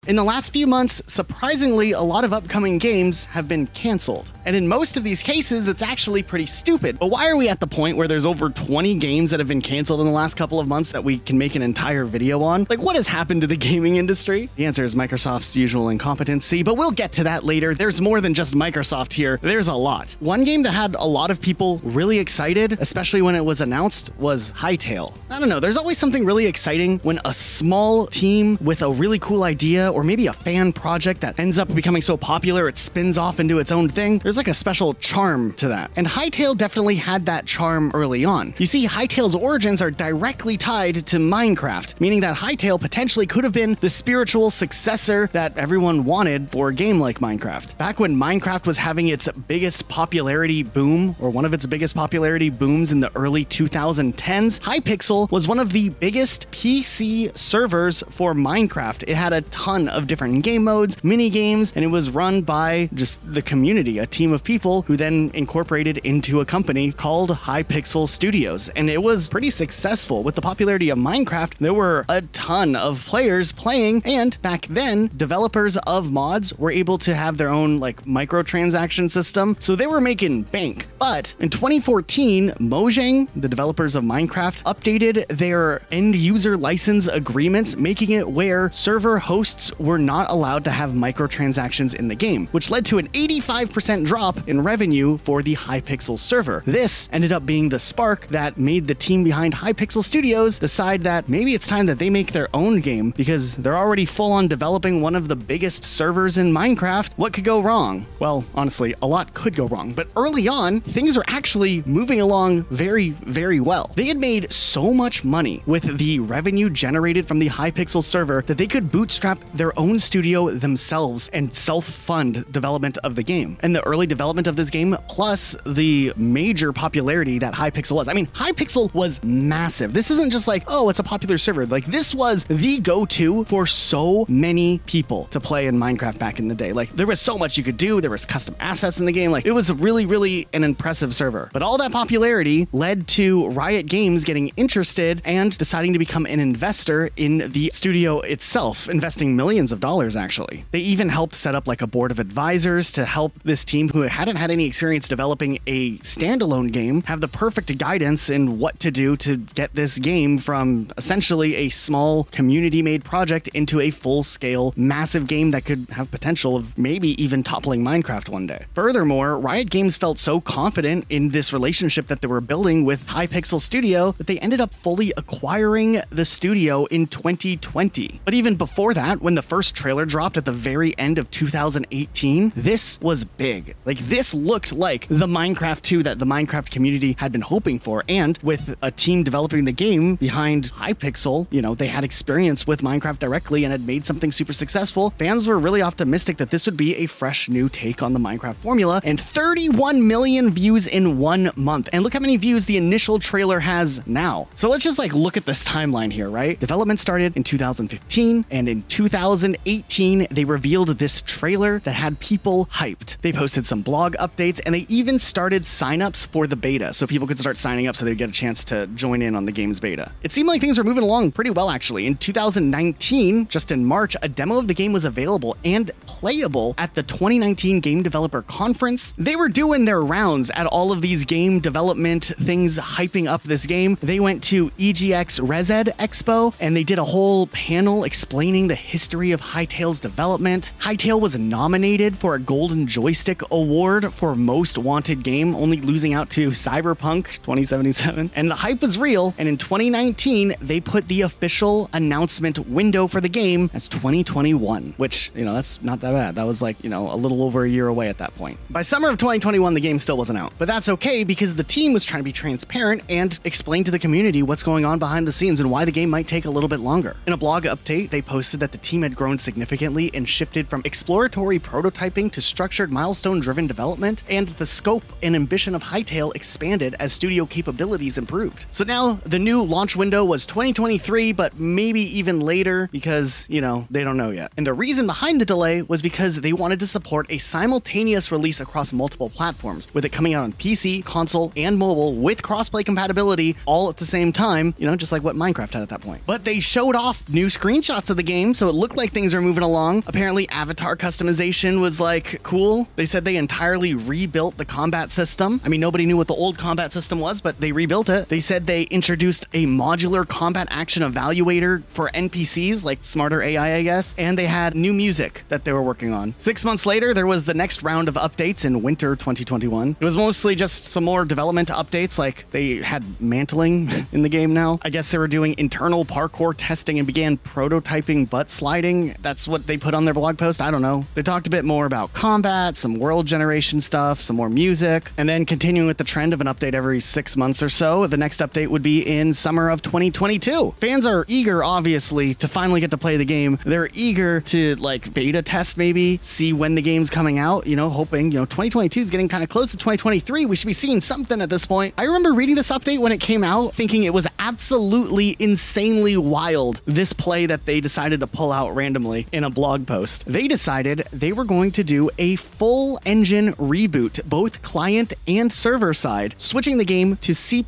In the last few months, surprisingly, a lot of upcoming games have been canceled. And in most of these cases, it's actually pretty stupid. But why are we at the point where there's over 20 games that have been canceled in the last couple of months that we can make an entire video on? Like, what has happened to the gaming industry? The answer is Microsoft's usual incompetency, but we'll get to that later. There's more than just Microsoft here. There's a lot. One game that had a lot of people really excited, especially when it was announced, was Hytale. I don't know, there's always something really exciting when a small team with a really cool idea, or maybe a fan project that ends up becoming so popular it spins off into its own thing. There's like a special charm to that. And Hytale definitely had that charm early on. You see, Hytale's origins are directly tied to Minecraft, meaning that Hytale potentially could have been the spiritual successor that everyone wanted for a game like Minecraft. Back when Minecraft was having its biggest popularity boom, or one of its biggest popularity booms in the early 2010s, Hypixel was one of the biggest PC servers for Minecraft. It had a ton of different game modes, mini games, and it was run by just the community, a team of people who then incorporated into a company called Hypixel Studios. And it was pretty successful. With the popularity of Minecraft, there were a ton of players playing, and back then, developers of mods were able to have their own like microtransaction system, so they were making bank. But in 2014, Mojang, the developers of Minecraft, updated their end user license agreements, making it where server hosts were not allowed to have microtransactions in the game, which led to an 85% drop in revenue for the Hypixel server. This ended up being the spark that made the team behind Hypixel Studios decide that maybe it's time that they make their own game, because they're already full on developing one of the biggest servers in Minecraft. What could go wrong? Well, honestly, a lot could go wrong, but early on, things were actually moving along very, very well. They had made so much money with the revenue generated from the Hypixel server that they could bootstrap their own studio themselves and self-fund development of the game. And the early development of this game, plus the major popularity that Hypixel was. I mean, Hypixel was massive. This isn't just like, oh, it's a popular server. Like, this was the go-to for so many people to play in Minecraft back in the day. Like, there was so much you could do. There was custom assets in the game. Like, it was really, really an impressive server. But all that popularity led to Riot Games getting interested and deciding to become an investor in the studio itself, investing millions of dollars, actually. They even helped set up like a board of advisors to help this team who hadn't had any experience developing a standalone game have the perfect guidance in what to do to get this game from essentially a small community-made project into a full-scale, massive game that could have potential of maybe even toppling Minecraft one day. Furthermore, Riot Games felt so confident in this relationship that they were building with Hypixel Studio that they ended up fully acquiring the studio in 2020. But even before that, when the first trailer dropped at the very end of 2018, this was big. Like, this looked like the Minecraft 2 that the Minecraft community had been hoping for. And with a team developing the game behind Hypixel, you know, they had experience with Minecraft directly and had made something super successful. Fans were really optimistic that this would be a fresh new take on the Minecraft formula, and 31 million views in 1 month. And look how many views the initial trailer has now. So let's just like look at this timeline here, right? Development started in 2015, and in 2018, they revealed this trailer that had people hyped. They posted some blog updates, and they even started signups for the beta, so people could start signing up so they'd get a chance to join in on the game's beta. It seemed like things were moving along pretty well, actually. In 2019, just in March, a demo of the game was available and playable at the 2019 Game Developer Conference. They were doing their rounds at all of these game development things hyping up this game. They went to EGX Rezzed Expo, and they did a whole panel explaining the history of Hytale's development. Hytale was nominated for a Golden Joystick Award for Most Wanted Game, only losing out to Cyberpunk 2077. And the hype was real, and in 2019, they put the official announcement window for the game as 2021, which, you know, that's not that bad. That was like, you know, a little over a year away at that point. By summer of 2021, the game still wasn't out, but that's okay because the team was trying to be transparent and explain to the community what's going on behind the scenes and why the game might take a little bit longer. In a blog update, they posted that the team had grown significantly and shifted from exploratory prototyping to structured milestone-driven development, and the scope and ambition of Hytale expanded as studio capabilities improved. So now the new launch window was 2023, but maybe even later because, you know, they don't know yet. And the reason behind the delay was because they wanted to support a simultaneous release across multiple platforms, with it coming out on PC, console, and mobile with crossplay compatibility all at the same time, you know, just like what Minecraft had at that point. But they showed off new screenshots of the game, so it looked look like things are moving along. Apparently, avatar customization was like cool. They said they entirely rebuilt the combat system. I mean, nobody knew what the old combat system was, but they rebuilt it. They said they introduced a modular combat action evaluator for NPCs, like smarter AI, I guess, and they had new music that they were working on. 6 months later, there was the next round of updates in winter 2021. It was mostly just some more development updates, like they had mantling in the game now. I guess they were doing internal parkour testing and began prototyping butt sliding. That's what they put on their blog post. I don't know. They talked a bit more about combat, some world generation stuff, some more music, and then continuing with the trend of an update every 6 months or so. The next update would be in summer of 2022. Fans are eager, obviously, to finally get to play the game. They're eager to like beta test, maybe see when the game's coming out, you know, hoping, 2022 is getting kind of close to 2023. We should be seeing something at this point. I remember reading this update when it came out, thinking it was absolutely insanely wild, this play that they decided to pull out randomly in a blog post. They decided they were going to do a full engine reboot, both client and server side, switching the game to C++,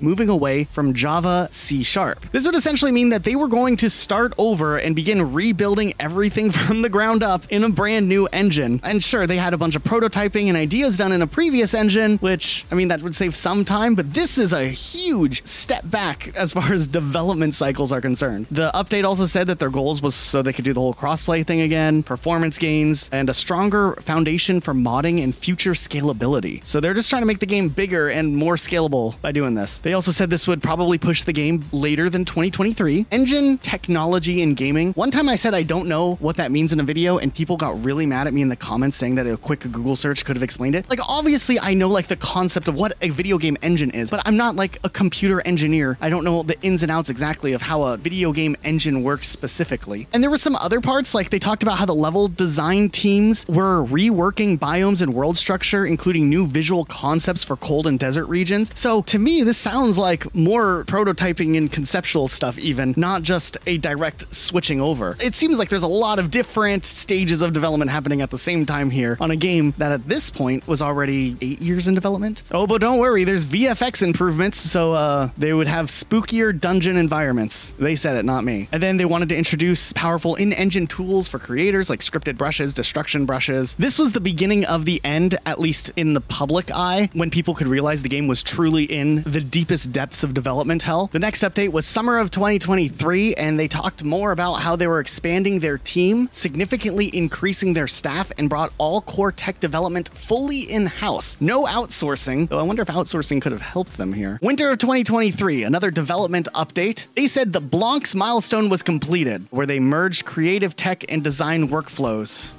moving away from Java C#. This would essentially mean that they were going to start over and begin rebuilding everything from the ground up in a brand new engine. And sure, they had a bunch of prototyping and ideas done in a previous engine, which, I mean, that would save some time, but this is a huge step back as far as development cycles are concerned. The update also said that their goals was so they could do the whole crossplay thing again, performance gains, and a stronger foundation for modding and future scalability. So they're just trying to make the game bigger and more scalable by doing this. They also said this would probably push the game later than 2023. Engine technology in gaming. One time I said I don't know what that means in a video, and people got really mad at me in the comments saying that a quick Google search could have explained it. Like, obviously I know like the concept of what a video game engine is, but I'm not like a computer engineer. I don't know the ins and outs exactly of how a video game engine works specifically. And there were some other parts, like they talked about how the level design teams were reworking biomes and world structure, including new visual concepts for cold and desert regions. So to me, this sounds like more prototyping and conceptual stuff even, not just a direct switching over. It seems like there's a lot of different stages of development happening at the same time here on a game that at this point was already 8 years in development. Oh, but don't worry, there's VFX improvements, so they would have spookier dungeon environments. They said it, not me. And then they wanted to introduce powerful in-engine tools for creators like scripted brushes, destruction brushes. This was the beginning of the end, at least in the public eye, when people could realize the game was truly in the deepest depths of development hell. The next update was summer of 2023, and they talked more about how they were expanding their team, significantly increasing their staff, and brought all core tech development fully in-house. No outsourcing, though I wonder if outsourcing could have helped them here. Winter of 2023, another development update. They said the Blanc's milestone was completed, where they merged creative tech and design workflows.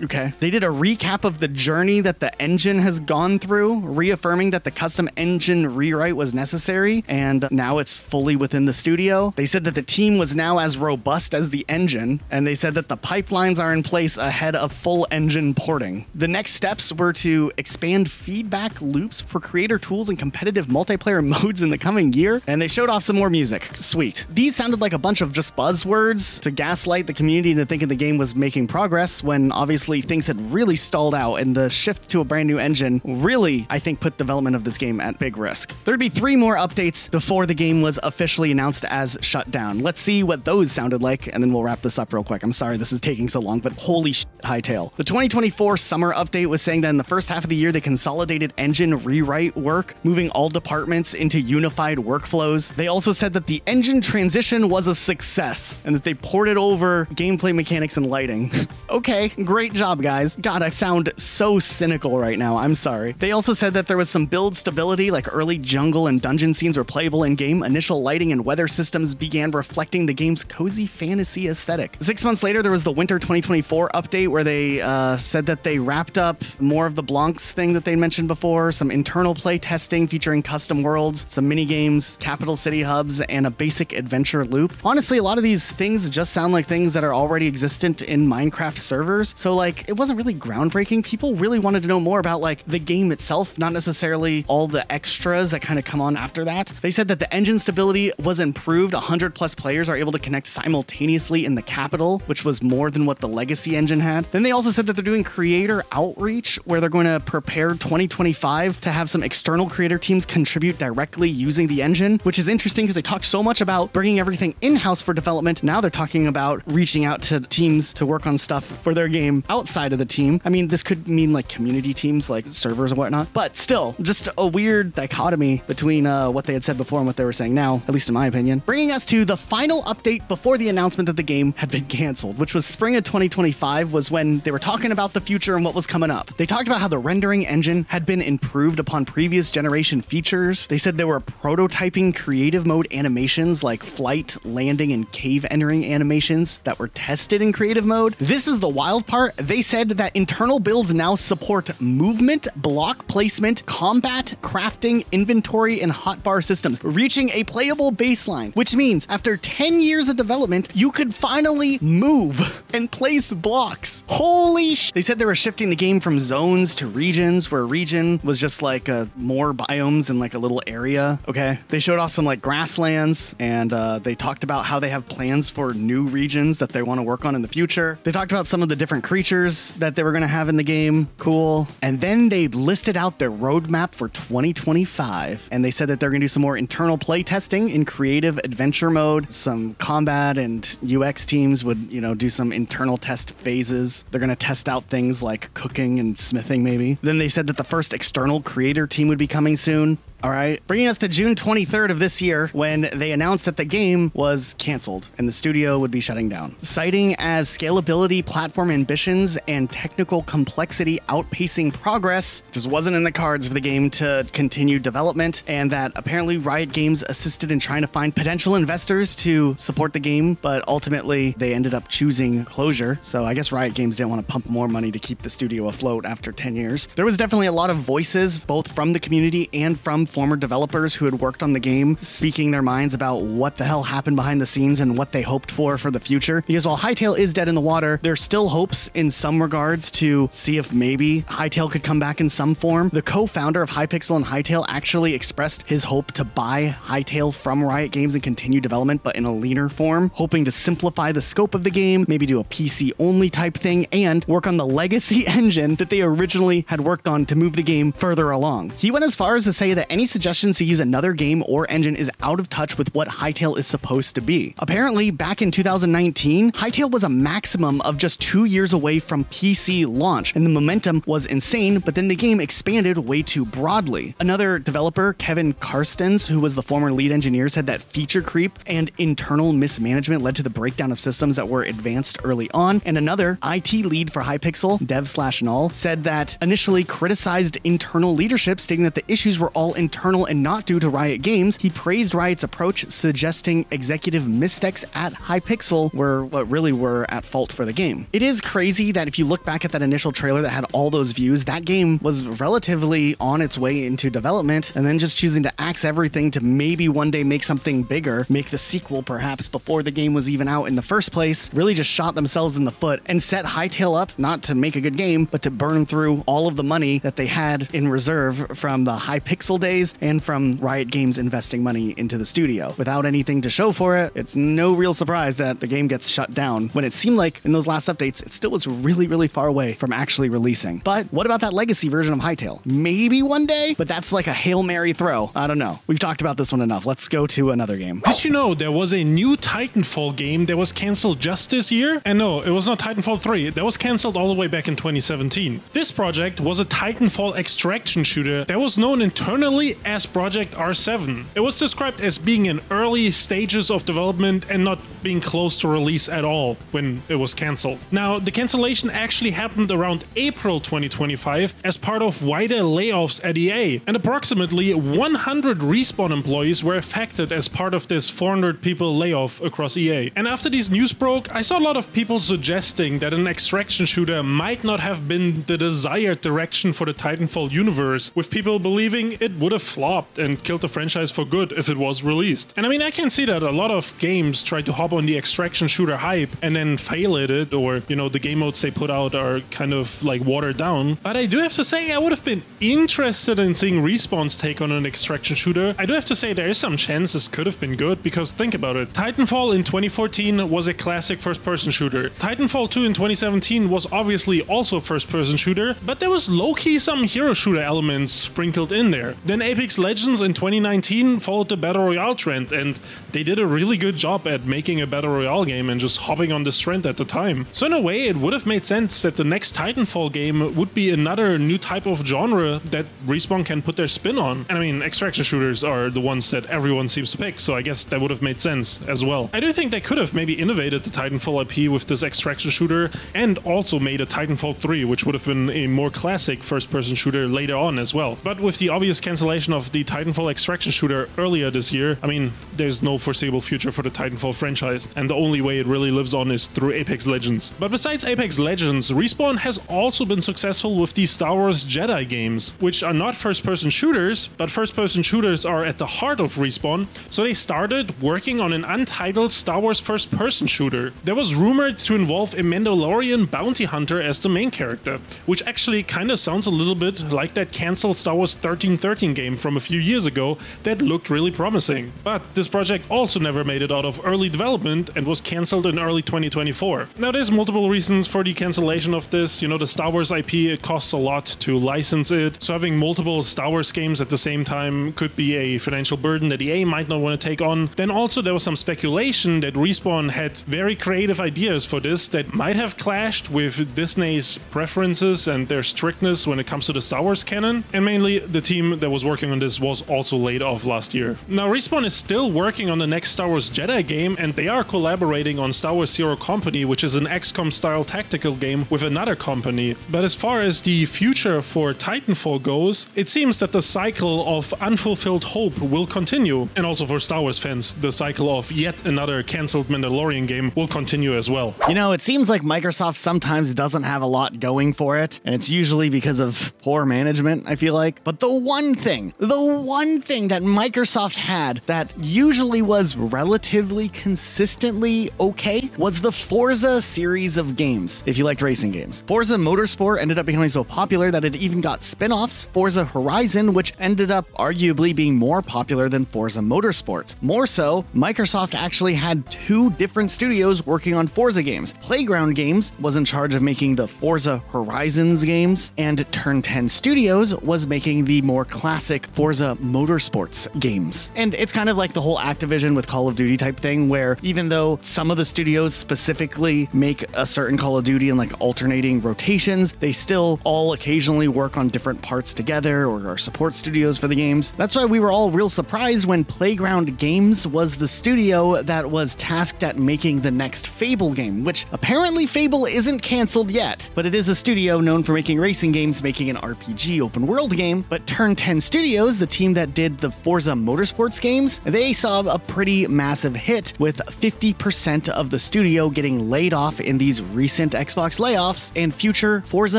Okay. They did a recap of the journey that the engine has gone through, reaffirming that the custom engine rewrite was necessary, and now it's fully within the studio. They said that the team was now as robust as the engine, and they said that the pipelines are in place ahead of full engine porting. The next steps were to expand feedback loops for creator tools and competitive multiplayer modes in the coming year, and they showed off some more music. Sweet. These sounded like a bunch of just buzzwords to gaslight the community into thinking the game was making progress, when obviously things had really stalled out, and the shift to a brand new engine really, I think, put development of this game at big risk. There'd be 3 more updates before the game was officially announced as shut down. Let's see what those sounded like, and then we'll wrap this up real quick. I'm sorry this is taking so long, but holy shit, Hytale. The 2024 summer update was saying that in the first half of the year, they consolidated engine rewrite work, moving all departments into unified workflows. They also said that the engine transition was a success, and that they ported over gameplay mechanics and lighting. Okay, great job, guys. God, I sound so cynical right now. I'm sorry. They also said that there was some build stability, like early jungle and dungeon scenes were playable in-game. Initial lighting and weather systems began reflecting the game's cozy fantasy aesthetic. 6 months later, there was the winter 2024 update where they said that they wrapped up more of the Blanc's thing that they mentioned before, some internal play testing featuring custom worlds, some mini games, capital city hubs, and a basic adventure loop. Honestly, a lot of these things just sound like things that are already existent in Minecraft servers. So like, it wasn't really groundbreaking. People really wanted to know more about like the game itself, not necessarily all the extras that kind of come on after that. They said that the engine stability was improved. 100+ players are able to connect simultaneously in the capital, which was more than what the legacy engine had. that. Then they also said that they're doing creator outreach, where they're going to prepare 2025 to have some external creator teams contribute directly using the engine, which is interesting because they talked so much about bringing everything in-house for development. Now they're talking about reaching out to teams to work on stuff for their game outside of the team. I mean, this could mean like community teams, like servers and whatnot, but still, just a weird dichotomy between what they had said before and what they were saying now, at least in my opinion. Bringing us to the final update before the announcement that the game had been canceled, which was spring of 2025, was when they were talking about the future and what was coming up. They talked about how the rendering engine had been improved upon previous generation features. They said they were prototyping creative mode animations like flight, landing, and cave entering animations that were tested in creative mode. This is the wild part. They said that internal builds now support movement, block placement, combat, crafting, inventory, and hotbar systems, reaching a playable baseline, which means after 10 years of development, you could finally move and place blocks. Holy sh! They said they were shifting the game from zones to regions, where region was just like more biomes in like a little area. Okay. They showed off some like grasslands, and they talked about how they have plans for new regions that they want to work on in the future. They talked about some of the different creatures that they were going to have in the game. Cool. And then they listed out their roadmap for 2025, and they said that they're going to do some more internal play testing in creative adventure mode. Some combat and UX teams would, you know, do some internal test phases. They're going to test out things like cooking and smithing maybe. Then they said that the first external creator team would be coming soon. All right, bringing us to June 23rd of this year, when they announced that the game was canceled and the studio would be shutting down, citing as scalability, platform ambitions, and technical complexity outpacing progress. Just wasn't in the cards for the game to continue development, and that apparently Riot Games assisted in trying to find potential investors to support the game, but ultimately they ended up choosing closure. So I guess Riot Games didn't want to pump more money to keep the studio afloat after 10 years. There was definitely a lot of voices, both from the community and from former developers who had worked on the game, speaking their minds about what the hell happened behind the scenes and what they hoped for the future. Because while Hytale is dead in the water, there's still hopes in some regards to see if maybe Hytale could come back in some form. The co-founder of Hypixel and Hytale actually expressed his hope to buy Hytale from Riot Games and continue development, but in a leaner form, hoping to simplify the scope of the game, maybe do a PC-only type thing, and work on the legacy engine that they originally had worked on to move the game further along. He went as far as to say that any suggestions to use another game or engine is out of touch with what Hytale is supposed to be. Apparently, back in 2019, Hytale was a maximum of just 2 years away from PC launch, and the momentum was insane, but then the game expanded way too broadly. Another developer, Kevin Karstens, who was the former lead engineer, said that feature creep and internal mismanagement led to the breakdown of systems that were advanced early on, and another IT lead for Hypixel, Dev/Null, said that initially criticized internal leadership, stating that the issues were all internal and not due to Riot Games. He praised Riot's approach, suggesting executive missteps at Hypixel were what really were at fault for the game. It is crazy that if you look back at that initial trailer that had all those views, that game was relatively on its way into development, and then just choosing to axe everything to maybe one day make something bigger, make the sequel perhaps before the game was even out in the first place, really just shot themselves in the foot and set Hytale up not to make a good game, but to burn through all of the money that they had in reserve from the Hypixel days and from Riot Games investing money into the studio. Without anything to show for it, it's no real surprise that the game gets shut down when it seemed like in those last updates, it still was really, really far away from actually releasing. But what about that legacy version of Hytale? Maybe one day, but that's like a Hail Mary throw. I don't know. We've talked about this one enough. Let's go to another game. Did you know there was a new Titanfall game that was cancelled just this year? And no, it was not Titanfall 3. That was cancelled all the way back in 2017. This project was a Titanfall Extraction shooter that was known internally as Project R7. It was described as being in early stages of development and not being close to release at all when it was cancelled. Now, the cancellation actually happened around April 2025 as part of wider layoffs at EA, and approximately 100 Respawn employees were affected as part of this 400 people layoff across EA. And after these news broke, I saw a lot of people suggesting that an extraction shooter might not have been the desired direction for the Titanfall universe, with people believing it would have flopped and killed the franchise for good if it was released. And I mean, I can see that a lot of games tried to hop hop on the extraction shooter hype and then fail at it, or, you know, the game modes they put out are kind of like watered down. But I do have to say I would have been interested in seeing Respawn's take on an extraction shooter. I do have to say there is some chance this could have been good, because think about it. Titanfall in 2014 was a classic first-person shooter. Titanfall 2 in 2017 was obviously also a first-person shooter, but there was low-key some hero shooter elements sprinkled in there. Then Apex Legends in 2019 followed the Battle Royale trend, and they did a really good job at making a Battle Royale game and just hopping on this trend at the time. So in a way, it would have made sense that the next Titanfall game would be another new type of genre that Respawn can put their spin on. And I mean, extraction shooters are the ones that everyone seems to pick, so I guess that would have made sense as well. I do think they could have maybe innovated the Titanfall IP with this extraction shooter and also made a Titanfall 3, which would have been a more classic first-person shooter later on as well. But with the obvious cancellation of the Titanfall extraction shooter earlier this year, I mean, there's no foreseeable future for the Titanfall franchise, and the only way it really lives on is through Apex Legends. But besides Apex Legends, Respawn has also been successful with the Star Wars Jedi games, which are not first-person shooters, but first-person shooters are at the heart of Respawn, so they started working on an untitled Star Wars first-person shooter that was rumored to involve a Mandalorian bounty hunter as the main character, which actually kind of sounds a little bit like that cancelled Star Wars 1313 game from a few years ago that looked really promising. But this project also never made it out of early development and was cancelled in early 2024. Now there's multiple reasons for the cancellation of this. You know, the Star Wars IP, it costs a lot to license it, so having multiple Star Wars games at the same time could be a financial burden that EA might not want to take on. Then also there was some speculation that Respawn had very creative ideas for this that might have clashed with Disney's preferences and their strictness when it comes to the Star Wars canon, and mainly the team that was working on this was also laid off last year. Now Respawn is still working on the next Star Wars Jedi game, and they are collaborating on Star Wars Zero Company, which is an XCOM style tactical game with another company. But as far as the future for Titanfall goes, it seems that the cycle of unfulfilled hope will continue, and also for Star Wars fans, the cycle of yet another cancelled Mandalorian game will continue as well. You know, it seems like Microsoft sometimes doesn't have a lot going for it, and it's usually because of poor management, I feel like. But the one thing that Microsoft had that usually was relatively consistently okay was the Forza series of games, if you liked racing games. Forza Motorsport ended up becoming so popular that it even got spin-offs, Forza Horizon, which ended up arguably being more popular than Forza Motorsports. More so, Microsoft actually had two different studios working on Forza games. Playground Games was in charge of making the Forza Horizons games, and Turn 10 Studios was making the more classic Forza Motorsports games. And it's kind of like the whole Activision with Call of Duty type thing, where even though some of the studios specifically make a certain Call of Duty in like alternating rotations, they still all occasionally work on different parts together or are support studios for the games. That's why we were all real surprised when Playground Games was the studio that was tasked at making the next Fable game, which apparently Fable isn't canceled yet, but it is a studio known for making racing games, making an RPG open world game. But Turn 10 Studios, the team that did the Forza Motorsports games, they saw a pretty massive hit with 50% of the studio getting laid off in these recent Xbox layoffs and future Forza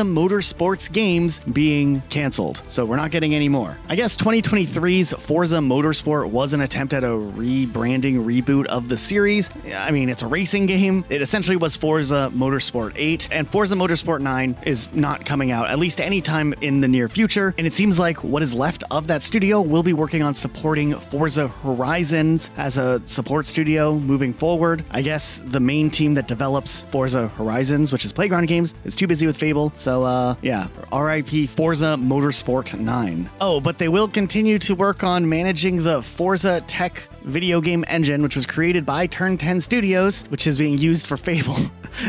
Motorsports games being canceled. So we're not getting any more. I guess 2023's Forza Motorsport was an attempt at a rebranding reboot of the series. I mean, it's a racing game. It essentially was Forza Motorsport 8, and Forza Motorsport 9 is not coming out, at least anytime in the near future. And it seems like what is left of that studio will be working on supporting Forza Horizons as a support studio moving forward. I guess the main team that develops Forza Horizons, which is Playground Games, is too busy with Fable. So yeah, RIP Forza Motorsport 9. Oh, but they will continue to work on managing the Forza Tech video game engine, which was created by Turn 10 Studios, which is being used for Fable.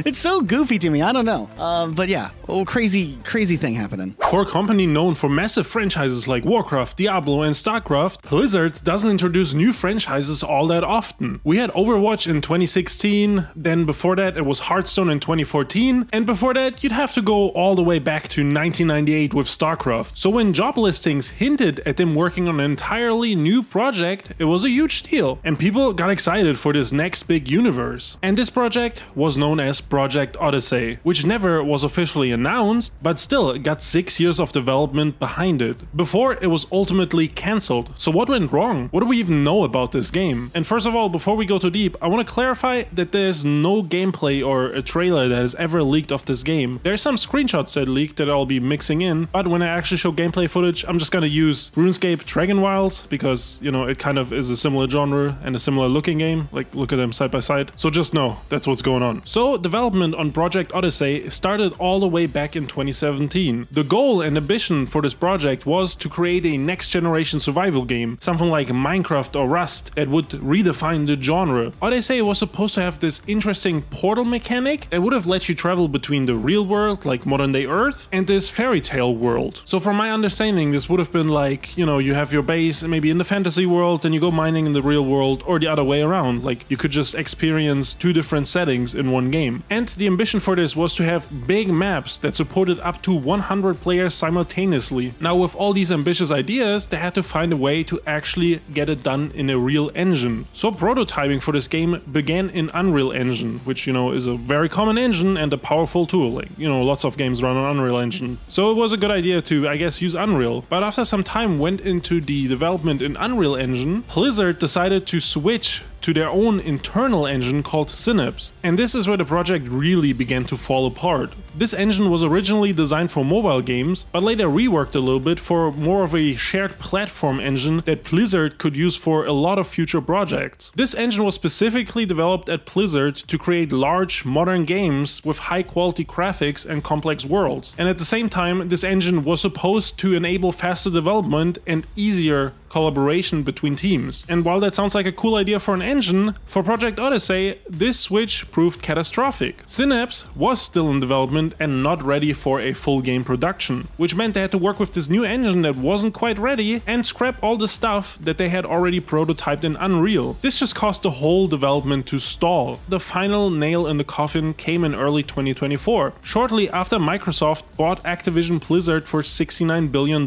It's so goofy to me. I don't know. But yeah, crazy thing happening. For a company known for massive franchises like Warcraft, Diablo, and StarCraft, Blizzard doesn't introduce new franchises all that often. We had Overwatch in 2016, then before that it was Hearthstone in 2014, and before that you'd have to go all the way back to 1998 with StarCraft. So when job listings hinted at them working on an entirely new project, it was a huge deal, and people got excited for this next big universe. And this project was known as as Project Odysey, which never was officially announced, but still got 6 years of development behind it, before it was ultimately cancelled. So what went wrong? What do we even know about this game? And first of all, before we go too deep, I want to clarify that there's no gameplay or a trailer that has ever leaked of this game. There's some screenshots that leaked that I'll be mixing in, but when I actually show gameplay footage, I'm just gonna use RuneScape Dragonwilds because, you know, it kind of is a similar genre and a similar looking game. Like, look at them side by side. So just know that's what's going on. So development on Project Odysey started all the way back in 2017. The goal and ambition for this project was to create a next generation survival game, something like Minecraft or Rust that would redefine the genre. Odysey was supposed to have this interesting portal mechanic that would have let you travel between the real world, like modern day Earth, and this fairy tale world. So from my understanding, this would have been like, you know, you have your base maybe in the fantasy world, then you go mining in the real world, or the other way around. Like, you could just experience two different settings in one game. And the ambition for this was to have big maps that supported up to 100 players simultaneously. Now, with all these ambitious ideas, they had to find a way to actually get it done in a real engine. So prototyping for this game began in Unreal Engine, which, you know, is a very common engine and a powerful tool. Like, you know, lots of games run on Unreal Engine. So it was a good idea to, I guess, use Unreal. But after some time went into the development in Unreal Engine, Blizzard decided to switch to their own internal engine called Synapse. And this is where the project really began to fall apart. This engine was originally designed for mobile games, but later reworked a little bit for more of a shared platform engine that Blizzard could use for a lot of future projects. This engine was specifically developed at Blizzard to create large, modern games with high quality graphics and complex worlds. And at the same time, this engine was supposed to enable faster development and easier collaboration between teams. And while that sounds like a cool idea for an engine, for Project Odysey, this switch proved catastrophic. Synapse was still in development and not ready for a full game production, which meant they had to work with this new engine that wasn't quite ready and scrap all the stuff that they had already prototyped in Unreal. This just caused the whole development to stall. The final nail in the coffin came in early 2024, shortly after Microsoft bought Activision Blizzard for $69 billion.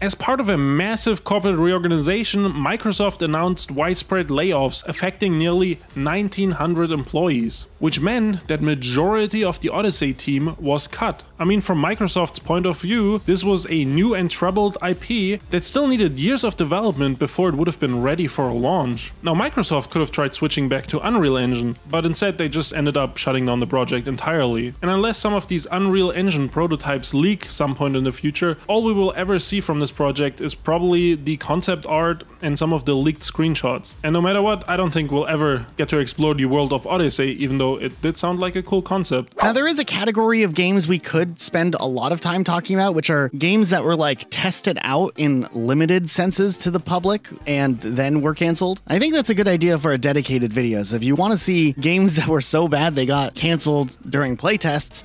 As part of a massive corporate reorganization, Microsoft announced widespread layoffs affecting nearly 1,900 employees, which meant that majority of the Odysey team was cut. I mean, from Microsoft's point of view, this was a new and troubled IP that still needed years of development before it would have been ready for a launch. Now, Microsoft could have tried switching back to Unreal Engine, but instead they just ended up shutting down the project entirely. And unless some of these Unreal Engine prototypes leak some point in the future, all we will ever see from this project is probably the concept art and some of the leaked screenshots. And no matter what, I don't think we'll ever get to explore the world of Odysey, even though it did sound like a cool concept. Now, there is a category of games we could spend a lot of time talking about, which are games that were like tested out in limited senses to the public and then were canceled. I think that's a good idea for a dedicated video. So if you want to see games that were so bad they got canceled during playtests,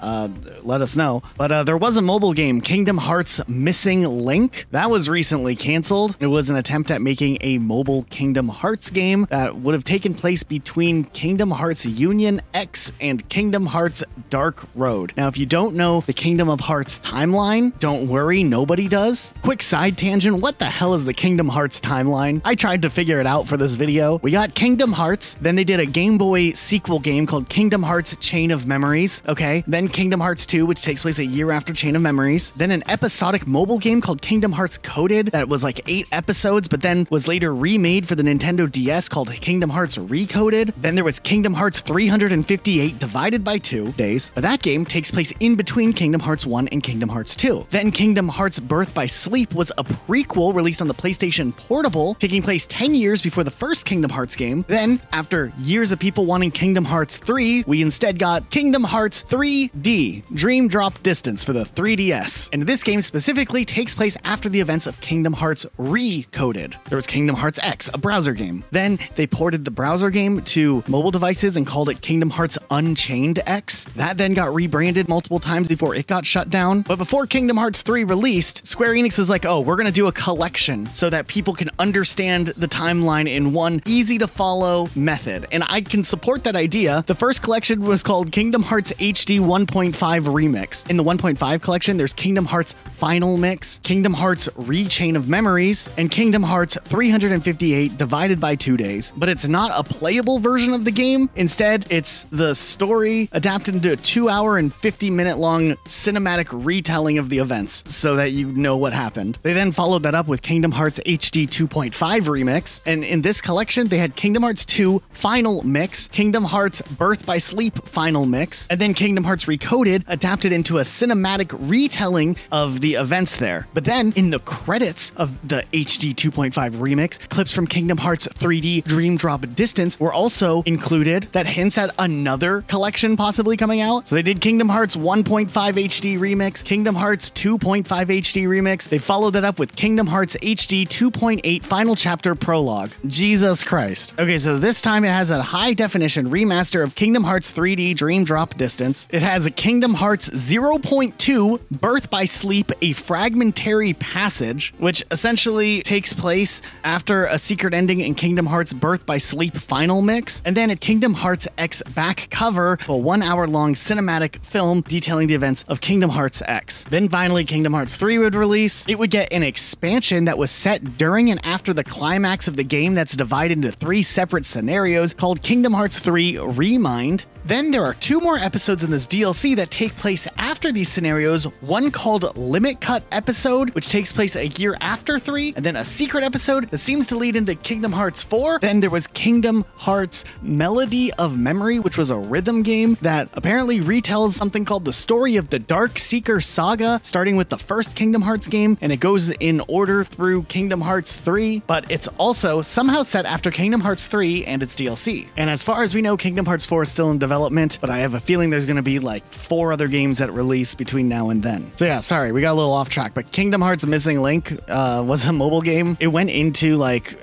let us know. But there was a mobile game, Kingdom Hearts Missing Link, that was recently canceled. It was an attempt at making a mobile Kingdom Hearts game that would have taken place between Kingdom Hearts Union X and Kingdom Hearts Dark Road. Now, if you don't know the Kingdom of Hearts timeline, don't worry, nobody does. Quick side tangent, what the hell is the Kingdom Hearts timeline? I tried to figure it out for this video. We got Kingdom Hearts, then they did a Game Boy sequel game called Kingdom Hearts Chain of Memories, okay? Then Kingdom Hearts 2, which takes place a year after Chain of Memories. Then an episodic mobile game called Kingdom Hearts Coded that was like 8 episodes, but then was later remade for the Nintendo DS called Kingdom Hearts Recoded. Then there was Kingdom Hearts 358 divided by 2 days, but that game takes place in between Kingdom Hearts 1 and Kingdom Hearts 2. Then Kingdom Hearts Birth by Sleep was a prequel released on the PlayStation Portable, taking place 10 years before the first Kingdom Hearts game. Then, after years of people wanting Kingdom Hearts 3, we instead got Kingdom Hearts 3D, Dream Drop Distance for the 3DS. And this game specifically takes place after the events of Kingdom Hearts Recoded. There was Kingdom Hearts X, a browser game. Then they ported the browser game to mobile devices and called it Kingdom Hearts Unchained X. That then got rebranded multiple times before it got shut down. But before Kingdom Hearts 3 released, Square Enix was like, oh, we're gonna do a collection so that people can understand the timeline in one easy to follow method. And I can support that idea. The first collection was called Kingdom Hearts HD 1.5 Remix. In the 1.5 collection, there's Kingdom Hearts Final Mix, Kingdom Hearts Re-Chain of Memories, and Kingdom Hearts 358 divided by 2 days, but it's not a playable version of the game. Instead, it's the story adapted into a 2-hour and 50-minute long cinematic retelling of the events so that you know what happened. They then followed that up with Kingdom Hearts HD 2.5 Remix, and in this collection, they had Kingdom Hearts 2 Final Mix, Kingdom Hearts Birth by Sleep Final Mix, and then Kingdom Hearts Recoded adapted into a cinematic retelling of the events there. But then, in the credits of the HD 2.5 Remix, clips from Kingdom Hearts 3D Dream Drop Distance were also included that hints at another collection possibly coming out. So they did Kingdom Hearts 1.5 HD Remix, Kingdom Hearts 2.5 HD Remix. They followed that up with Kingdom Hearts HD 2.8 Final Chapter Prologue. Jesus Christ. Okay, so this time it has a high definition remaster of Kingdom Hearts 3D Dream Drop Distance. It has a Kingdom Hearts 0.2 Birth by Sleep, a fragmentary passage, which essentially takes place after a secret ending in Kingdom Hearts Birth by Sleep Final Mix, and then at Kingdom Hearts X back cover, a 1-hour-long cinematic film detailing the events of Kingdom Hearts X. Then finally, Kingdom Hearts 3 would release. It would get an expansion that was set during and after the climax of the game that's divided into 3 separate scenarios called Kingdom Hearts 3 Remind. Then there are 2 more episodes in this DLC that take place after these scenarios, one called Limit Cut Episode, which takes place a year after 3, and then a secret episode that seems to lead into Kingdom Hearts 4. Then there was Kingdom Hearts Melody of Memory, which was a rhythm game that apparently retells something called the story of the Dark Seeker Saga, starting with the first Kingdom Hearts game, and it goes in order through Kingdom Hearts 3, but it's also somehow set after Kingdom Hearts 3 and its DLC. And as far as we know, Kingdom Hearts 4 is still in development, but I have a feeling there's going to be like 4 other games that release between now and then. So yeah, sorry, we got a little off track, but Kingdom Hearts Missing Link was a mobile game. It went into like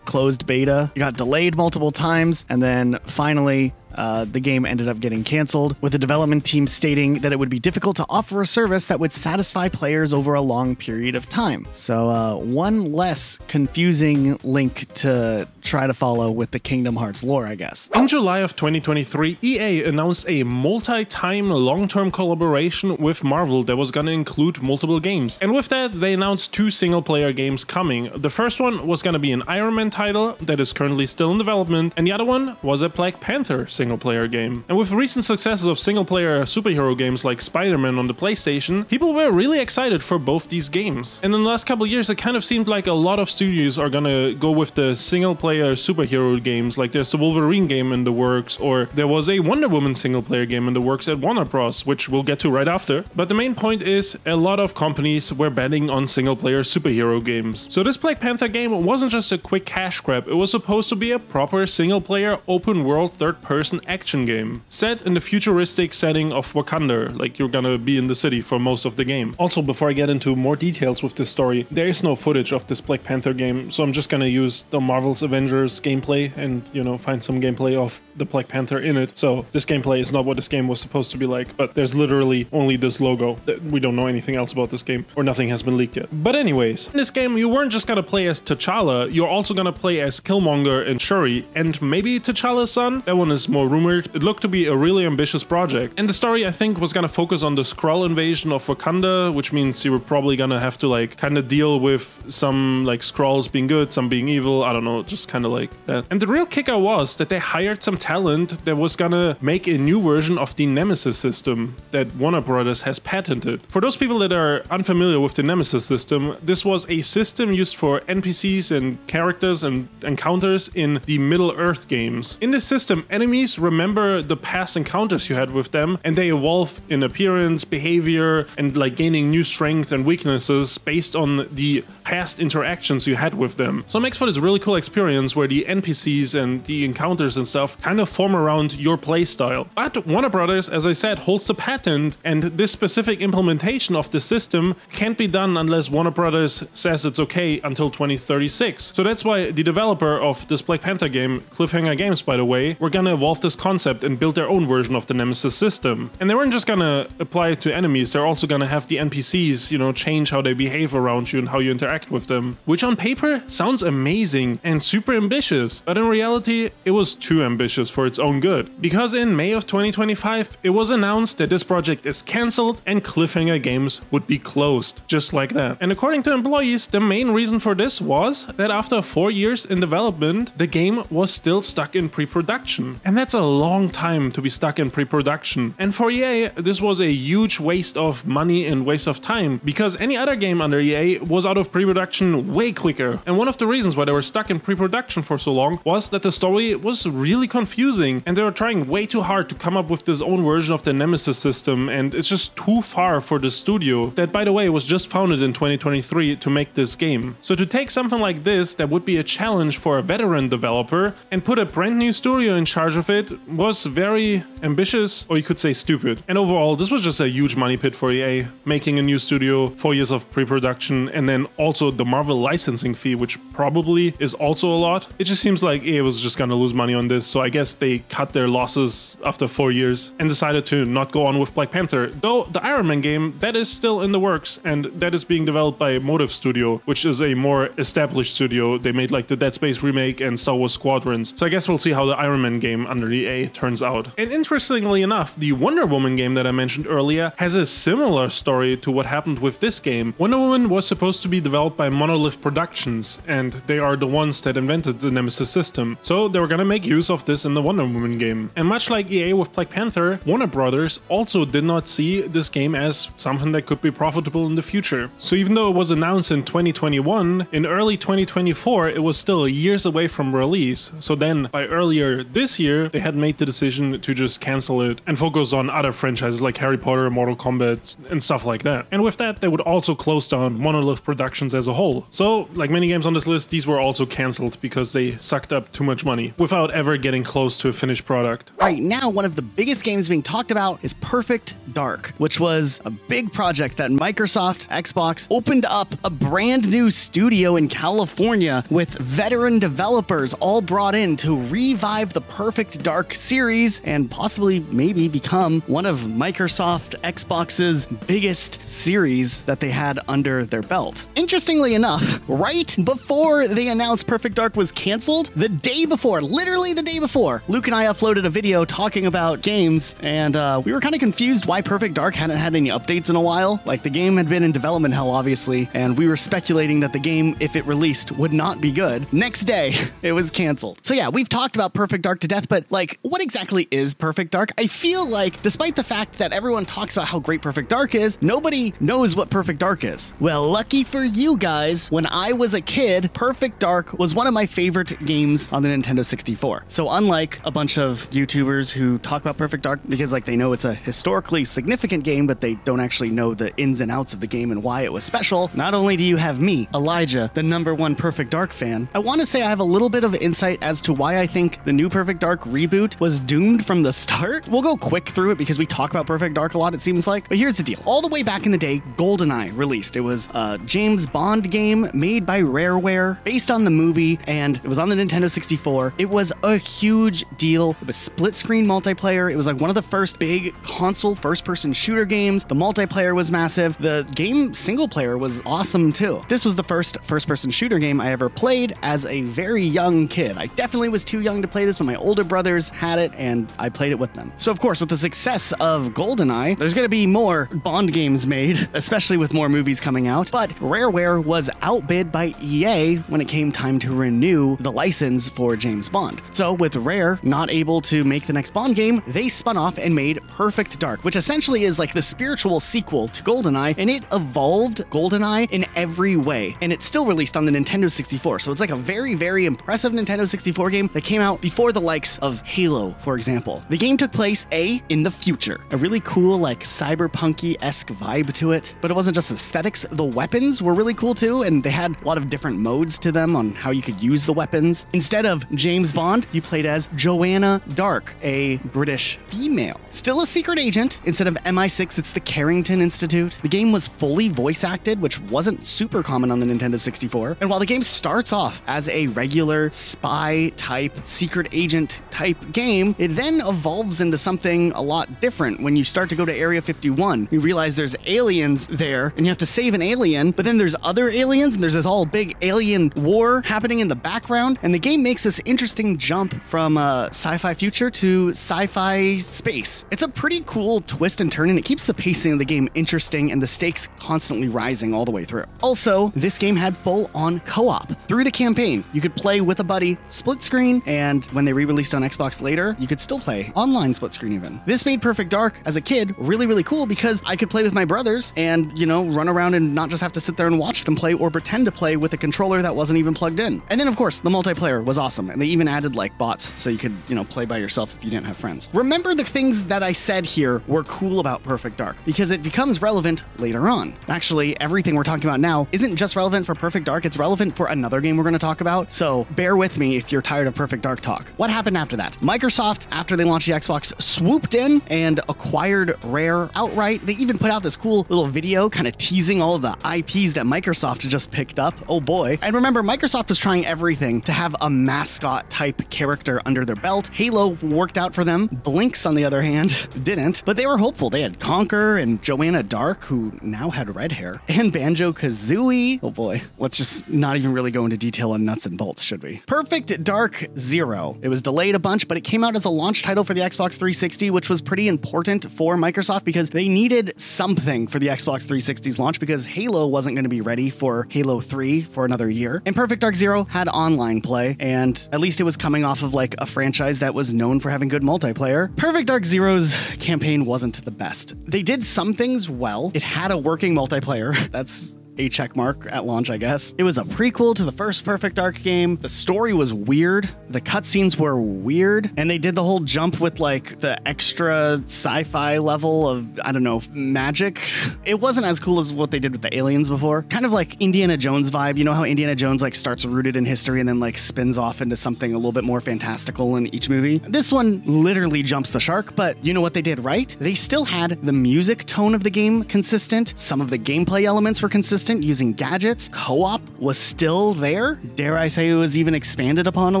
closed beta. It got delayed multiple times, and then finally the game ended up getting canceled, with the development team stating that it would be difficult to offer a service that would satisfy players over a long period of time. So one less confusing link to try to follow with the Kingdom Hearts lore, I guess. In July of 2023, EA announced a multi-time long-term collaboration with Marvel that was gonna include multiple games. And with that, they announced 2 single-player games coming. The first one was gonna be an Iron Man title that is currently still in development, and the other one was a Black Panther single-player game. And with recent successes of single-player superhero games like Spiderman on the PlayStation, people were really excited for both these games. And in the last couple of years, it kind of seemed like a lot of studios are gonna go with the single-player superhero games, like there's the Wolverine game in the works, or there was a Wonder Woman single-player game in the works at Warner Bros, which we'll get to right after. But the main point is, a lot of companies were betting on single-player superhero games. So this Black Panther game wasn't just a quick cash grab, it was supposed to be a proper single-player open-world third-person action game, set in the futuristic setting of Wakanda, like you're gonna be in the city for most of the game. Also, before I get into more details with this story, there is no footage of this Black Panther game, so I'm just gonna use the Marvel's Avengers gameplay and, you know, find some gameplay of the Black Panther in it. So this gameplay is not what this game was supposed to be like, but there's literally only this logo. We don't know anything else about this game, or nothing has been leaked yet. But anyways, in this game, you weren't just gonna play as T'Challa, you're also gonna play as Killmonger and Shuri, and maybe T'Challa's son? That one is more rumored. It looked to be a really ambitious project. And the story, I think, was gonna focus on the Skrull invasion of Wakanda, which means you were probably gonna have to like kind of deal with some like Skrulls being good, some being evil, I don't know, just kind of like that. And the real kicker was that they hired some talent that was gonna make a new version of the Nemesis system that Warner Brothers has patented. For those people that are unfamiliar with the Nemesis system, this was a system used for NPCs and characters and encounters in the Middle-earth games. In this system, enemies remember the past encounters you had with them, and they evolve in appearance, behavior, and like gaining new strength and weaknesses based on the past interactions you had with them. So it makes for this really cool experience where the NPCs and the encounters and stuff kind of form around your playstyle. But Warner Brothers, as I said, holds the patent, and this specific implementation of the system can't be done unless Warner Brothers says it's okay until 2036. So that's why the developer of this Black Panther game, Cliffhanger Games by the way, were gonna evolve this concept and build their own version of the Nemesis system. And they weren't just gonna apply it to enemies, they're also gonna have the NPCs, you know, change how they behave around you and how you interact interact with them, which on paper sounds amazing and super ambitious, but in reality it was too ambitious for its own good. Because in May of 2025 it was announced that this project is cancelled and Cliffhanger Games would be closed, just like that. And according to employees, the main reason for this was that after 4 years in development, the game was still stuck in pre-production. And that's a long time to be stuck in pre-production. And for EA, this was a huge waste of money and waste of time, because any other game under EA was out of pre-production way quicker. And one of the reasons why they were stuck in pre-production for so long was that the story was really confusing and they were trying way too hard to come up with this own version of the Nemesis system, and it's just too far for the studio that, by the way, was just founded in 2023 to make this game. So to take something like this that would be a challenge for a veteran developer and put a brand new studio in charge of it was very ambitious, or you could say stupid. And overall, this was just a huge money pit for EA, making a new studio, 4 years of pre-production, and then also the Marvel licensing fee, which probably is also a lot. It just seems like EA was just gonna lose money on this, so I guess they cut their losses after 4 years and decided to not go on with Black Panther. Though the Iron Man game, that is still in the works, and that is being developed by Motive Studio, which is a more established studio. They made like the Dead Space remake and Star Wars Squadrons, so I guess we'll see how the Iron Man game under EA turns out. And interestingly enough, the Wonder Woman game that I mentioned earlier has a similar story to what happened with this game. Wonder Woman was supposed to be developed by Monolith Productions, and they are the ones that invented the Nemesis system, so they were gonna make use of this in the Wonder Woman game. And much like EA with Black Panther, Warner Brothers also did not see this game as something that could be profitable in the future. So even though it was announced in 2021, in early 2024 it was still years away from release. So then by earlier this year they had made the decision to just cancel it and focus on other franchises like Harry Potter, Mortal Kombat and stuff like that. And with that they would also close down Monolith Productions as a whole. So like many games on this list, these were also cancelled because they sucked up too much money without ever getting close to a finished product. Right now, one of the biggest games being talked about is Perfect Dark, which was a big project that Microsoft, Xbox, opened up a brand new studio in California with veteran developers all brought in to revive the Perfect Dark series and possibly maybe become one of Microsoft, Xbox's biggest series that they had under their belt. Interestingly enough, right before they announced Perfect Dark was canceled, the day before, literally the day before, Luke and I uploaded a video talking about games, and we were kind of confused why Perfect Dark hadn't had any updates in a while. Like, the game had been in development hell, obviously, and we were speculating that the game, if it released, would not be good. Next day, it was canceled. So yeah, we've talked about Perfect Dark to death, but like, what exactly is Perfect Dark? I feel like, despite the fact that everyone talks about how great Perfect Dark is, nobody knows what Perfect Dark is. Well, lucky for you guys, when I was a kid, Perfect Dark was one of my favorite games on the Nintendo 64. So unlike a bunch of YouTubers who talk about Perfect Dark because like they know it's a historically significant game, but they don't actually know the ins and outs of the game and why it was special, not only do you have me, Elijah, the #1 Perfect Dark fan, I want to say I have a little bit of insight as to why I think the new Perfect Dark reboot was doomed from the start. We'll go quick through it because we talk about Perfect Dark a lot, it seems like. But here's the deal. All the way back in the day, GoldenEye released. It was a James Bond game made by Rareware, based on the movie, and it was on the Nintendo 64. It was a huge deal. It was split-screen multiplayer. It was like one of the first big console first-person shooter games. The multiplayer was massive. The game single-player was awesome too. This was the first first-person shooter game I ever played as a very young kid. I definitely was too young to play this, but my older brothers had it, and I played it with them. So of course, with the success of GoldenEye, there's gonna be more Bond games made, especially with more movies coming out, but Rareware was outbid by EA when it came time to renew the license for James Bond. So with Rare not able to make the next Bond game, they spun off and made Perfect Dark, which essentially is like the spiritual sequel to GoldenEye, and it evolved GoldenEye in every way. And it's still released on the Nintendo 64, so it's like a very, very impressive Nintendo 64 game that came out before the likes of Halo, for example. The game took place, in the future. A really cool, like, cyberpunky-esque vibe to it, but it wasn't just aesthetics. The weapons were really cool too, and they had a lot of different modes to them on how you could use the weapons. Instead of James Bond, you played as Joanna Dark, a British female. Still a secret agent. Instead of MI6, it's the Carrington Institute. The game was fully voice acted, which wasn't super common on the Nintendo 64. And while the game starts off as a regular spy type, secret agent type game, it then evolves into something a lot different. When you start to go to Area 51, you realize there's aliens there, and you have to save an alien, but then there's other aliens, and there's this whole big alien war happening in the background, and the game makes this interesting jump from sci-fi future to sci-fi space. It's a pretty cool twist and turn, and it keeps the pacing of the game interesting and the stakes constantly rising all the way through. Also, this game had full-on co-op. Through the campaign, you could play with a buddy, split screen, and when they re-released on Xbox later, you could still play online split screen even. This made Perfect Dark, as a kid, really, really cool because I could play with my brothers and, you know, run around and not just have to sit there and watch them play or pretend to play with a controller that wasn't even plugged in. And then, of course, the multiplayer was awesome, and they even added, like, bots so you could, you know, play by yourself if you didn't have friends. Remember the things that I said here were cool about Perfect Dark, because it becomes relevant later on. Actually, everything we're talking about now isn't just relevant for Perfect Dark, it's relevant for another game we're going to talk about, so bear with me if you're tired of Perfect Dark talk. What happened after that? Microsoft, after they launched the Xbox, swooped in and acquired Rare outright. They even put out this cool little video kind of teasing all of the IPs that Microsoft had just picked up. Oh boy. And remember, Microsoft was trying everything to have a mascot type character under their belt. Halo worked out for them. Blinks, on the other hand, didn't, but they were hopeful. They had Conker and Joanna Dark, who now had red hair, and Banjo-Kazooie. Oh boy. Let's just not even really go into detail on nuts and bolts, should we? Perfect Dark Zero. It was delayed a bunch, but it came out as a launch title for the Xbox 360, which was pretty important for Microsoft because they needed something for the Xbox 360's launch because Halo wasn't going to be ready for Halo 3 for another year. And Perfect Dark Zero had online play, and at least it was coming off of like a franchise that was known for having good multiplayer. Perfect Dark Zero's campaign wasn't the best. They did some things well. It had a working multiplayer. That's a check mark at launch, I guess. It was a prequel to the first Perfect Dark game. The story was weird. The cutscenes were weird. And they did the whole jump with like the extra sci-fi level of, I don't know, magic. It wasn't as cool as what they did with the aliens before. Kind of like Indiana Jones vibe. You know how Indiana Jones like starts rooted in history and then like spins off into something a little bit more fantastical in each movie? This one literally jumps the shark, but you know what they did right? They still had the music tone of the game consistent. Some of the gameplay elements were consistent using gadgets. Co-op was still there. Dare I say it was even expanded upon a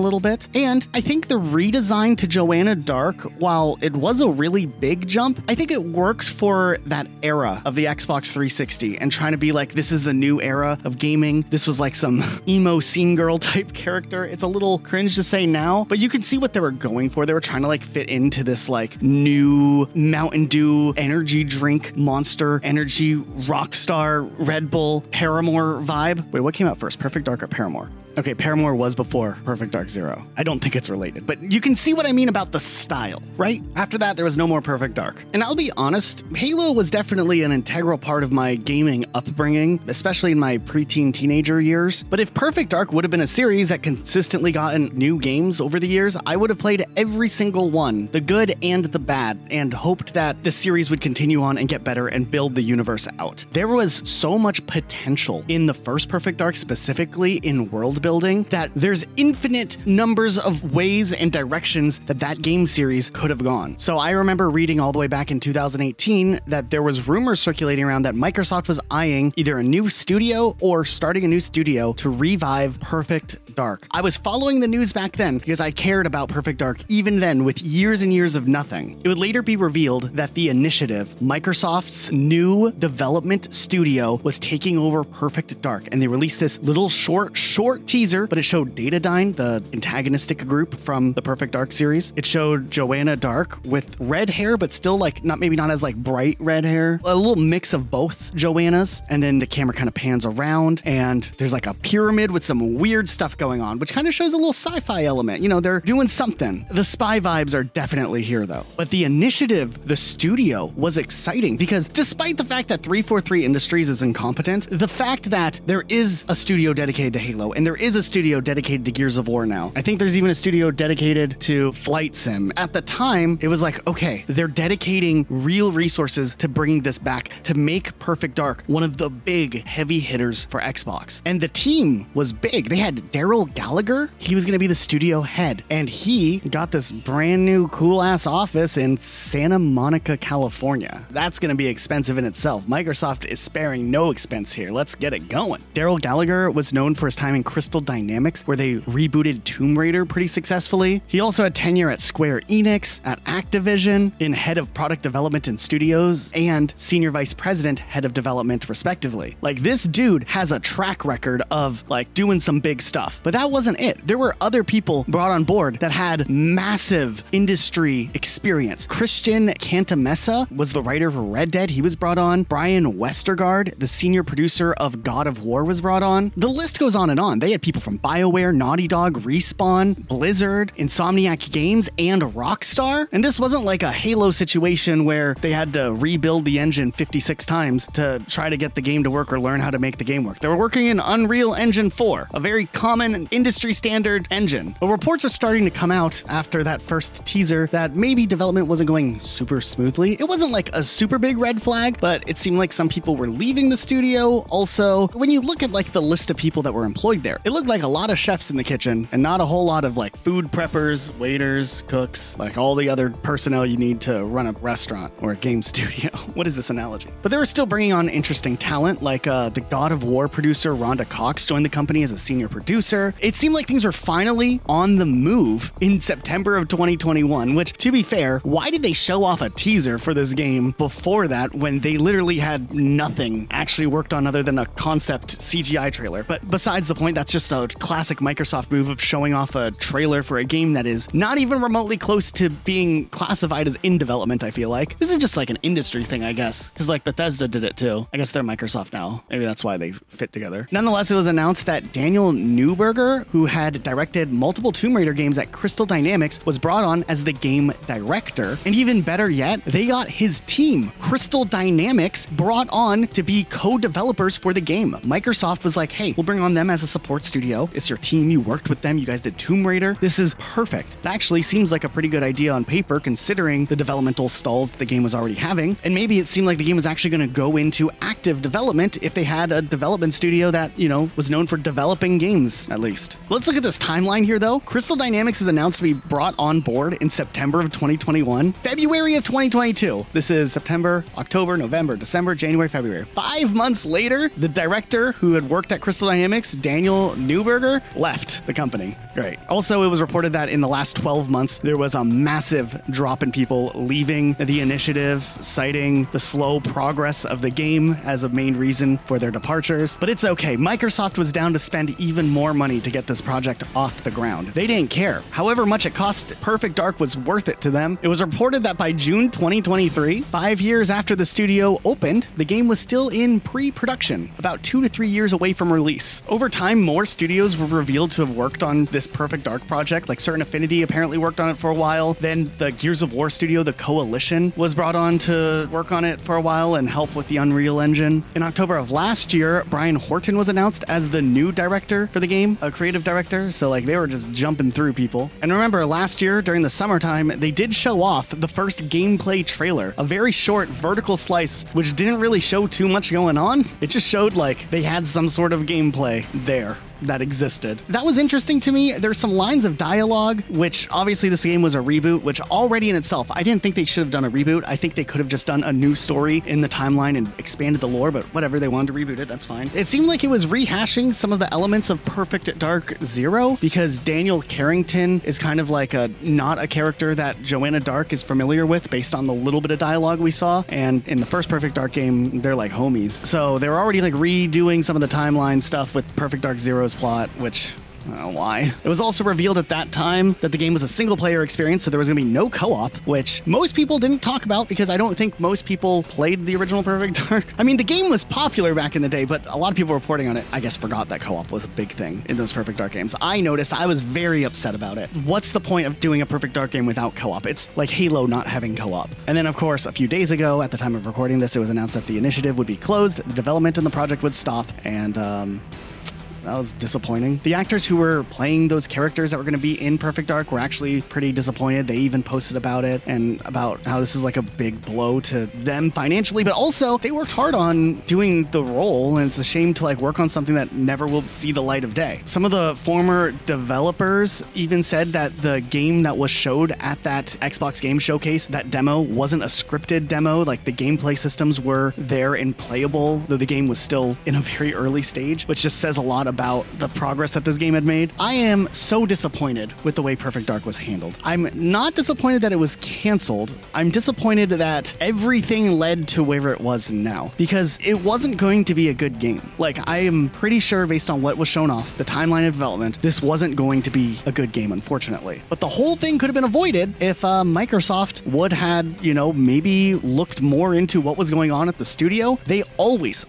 little bit. And I think the redesign to Joanna Dark, while it was a really big jump, I think it worked for that era of the Xbox 360 and trying to be like, this is the new era of gaming. This was like some emo scene girl type character. It's a little cringe to say now, but you can see what they were going for. They were trying to like fit into this like new Mountain Dew energy drink, Monster Energy, Rockstar, Red Bull, Paramore vibe. Wait, what came out first? Perfect Dark or Paramore? Okay, Paramore was before Perfect Dark Zero. I don't think it's related, but you can see what I mean about the style, right? After that, there was no more Perfect Dark. And I'll be honest, Halo was definitely an integral part of my gaming upbringing, especially in my preteen teenager years. But if Perfect Dark would have been a series that consistently gotten new games over the years, I would have played every single one, the good and the bad, and hoped that the series would continue on and get better and build the universe out. There was so much potential in the first Perfect Dark, specifically in world building, that there's infinite numbers of ways and directions that that game series could have gone. So I remember reading all the way back in 2018 that there was rumors circulating around that Microsoft was eyeing either a new studio or starting a new studio to revive Perfect Dark. I was following the news back then because I cared about Perfect Dark even then, with years and years of nothing. It would later be revealed that the initiative, Microsoft's new development studio, was taking over Perfect Dark, and they released this little short teaser, but it showed Datadyne, the antagonistic group from the Perfect Dark series. It showed Joanna Dark with red hair, but still like maybe not as like bright red hair. A little mix of both Joannas, and then the camera kind of pans around, and there's like a pyramid with some weird stuff going on, which kind of shows a little sci-fi element. You know, they're doing something. The spy vibes are definitely here though. But the initiative, the studio, was exciting because despite the fact that 343 Industries is incompetent, the fact that there is a studio dedicated to Halo and there is a studio dedicated to Gears of War now. I think there's even a studio dedicated to Flight Sim. At the time, it was like, okay, they're dedicating real resources to bringing this back to make Perfect Dark one of the big heavy hitters for Xbox. And the team was big. They had Daryl Gallagher. He was going to be the studio head, and he got this brand new cool ass office in Santa Monica, California. That's going to be expensive in itself. Microsoft is sparing no expense here. Let's get it going. Daryl Gallagher was known for his time in Crystal Crystal Dynamics, where they rebooted Tomb Raider pretty successfully. He also had tenure at Square Enix, at Activision, in head of product development and studios, and senior vice president, head of development, respectively. Like, this dude has a track record of like doing some big stuff. But that wasn't it. There were other people brought on board that had massive industry experience. Christian Cantamessa was the writer for Red Dead. He was brought on. Brian Westergaard, the senior producer of God of War, was brought on. The list goes on and on. They had people from BioWare, Naughty Dog, Respawn, Blizzard, Insomniac Games, and Rockstar. And this wasn't like a Halo situation where they had to rebuild the engine 56 times to try to get the game to work or learn how to make the game work. They were working in Unreal Engine 4, a very common industry standard engine. But reports were starting to come out after that first teaser that maybe development wasn't going super smoothly. It wasn't like a super big red flag, but it seemed like some people were leaving the studio. Also, when you look at like the list of people that were employed there, it looked like a lot of chefs in the kitchen and not a whole lot of like food preppers, waiters, cooks, like all the other personnel you need to run a restaurant or a game studio. What is this analogy? But they were still bringing on interesting talent, like the God of War producer Rhonda Cox joined the company as a senior producer. It seemed like things were finally on the move in September of 2021, which, to be fair, why did they show off a teaser for this game before that when they literally had nothing actually worked on other than a concept CGI trailer? But besides the point, that's just a classic Microsoft move of showing off a trailer for a game that is not even remotely close to being classified as in development, I feel like. This is just like an industry thing, I guess, because like Bethesda did it too. I guess they're Microsoft now. Maybe that's why they fit together. Nonetheless, it was announced that Daniel Neuberger, who had directed multiple Tomb Raider games at Crystal Dynamics, was brought on as the game director. And even better yet, they got his team, Crystal Dynamics, brought on to be co-developers for the game. Microsoft was like, hey, we'll bring on them as a support studio. It's your team. You worked with them. You guys did Tomb Raider. This is perfect. It actually seems like a pretty good idea on paper, considering the developmental stalls the game was already having. And maybe it seemed like the game was actually going to go into active development if they had a development studio that, you know, was known for developing games, at least. Let's look at this timeline here, though. Crystal Dynamics is announced to be brought on board in September of 2021, February of 2022. This is September, October, November, December, January, February. 5 months later, the director who had worked at Crystal Dynamics, Daniel Neuberger, left the company. Great. Also, it was reported that in the last 12 months, there was a massive drop in people leaving the initiative, citing the slow progress of the game as a main reason for their departures. But it's okay. Microsoft was down to spend even more money to get this project off the ground. They didn't care. However much it cost, Perfect Dark was worth it to them. It was reported that by June 2023, 5 years after the studio opened, the game was still in pre-production, about 2 to 3 years away from release. Over time, more studios were revealed to have worked on this Perfect Dark project, like Certain Affinity apparently worked on it for a while. Then the Gears of War studio, the Coalition, was brought on to work on it for a while and help with the Unreal Engine. In October of last year, Brian Horton was announced as the new director for the game, a creative director, so like they were just jumping through people. And remember, last year during the summertime, they did show off the first gameplay trailer, a very short vertical slice, which didn't really show too much going on. It just showed like they had some sort of gameplay there that existed. That was interesting to me. There's some lines of dialogue, which obviously this game was a reboot, which already in itself, I didn't think they should have done a reboot. I think they could have just done a new story in the timeline and expanded the lore, but whatever, they wanted to reboot it, that's fine. It seemed like it was rehashing some of the elements of Perfect Dark Zero, because Daniel Carrington is kind of like not a character that Joanna Dark is familiar with based on the little bit of dialogue we saw. And in the first Perfect Dark game, they're like homies. So they were already like redoing some of the timeline stuff with Perfect Dark Zero's plot, which I don't know why. It was also revealed at that time that the game was a single-player experience, so there was going to be no co-op, which most people didn't talk about because I don't think most people played the original Perfect Dark. I mean, the game was popular back in the day, but a lot of people reporting on it, I guess, forgot that co-op was a big thing in those Perfect Dark games. I noticed. I was very upset about it. What's the point of doing a Perfect Dark game without co-op? It's like Halo not having co-op. And then, of course, a few days ago, at the time of recording this, it was announced that the initiative would be closed, the development in the project would stop, and that was disappointing. The actors who were playing those characters that were going to be in Perfect Dark were actually pretty disappointed. They even posted about it and about how this is like a big blow to them financially, but also they worked hard on doing the role, and it's a shame to like work on something that never will see the light of day. Some of the former developers even said that the game that was showed at that Xbox Game Showcase, that demo, wasn't a scripted demo. Like the gameplay systems were there and playable, though the game was still in a very early stage, which just says a lot about the progress that this game had made. I am so disappointed with the way Perfect Dark was handled. I'm not disappointed that it was canceled. I'm disappointed that everything led to where it was now, because it wasn't going to be a good game. Like, I am pretty sure based on what was shown off, the timeline of development, this wasn't going to be a good game, unfortunately. But the whole thing could have been avoided if Microsoft would had, you know, maybe looked more into what was going on at the studio. They always,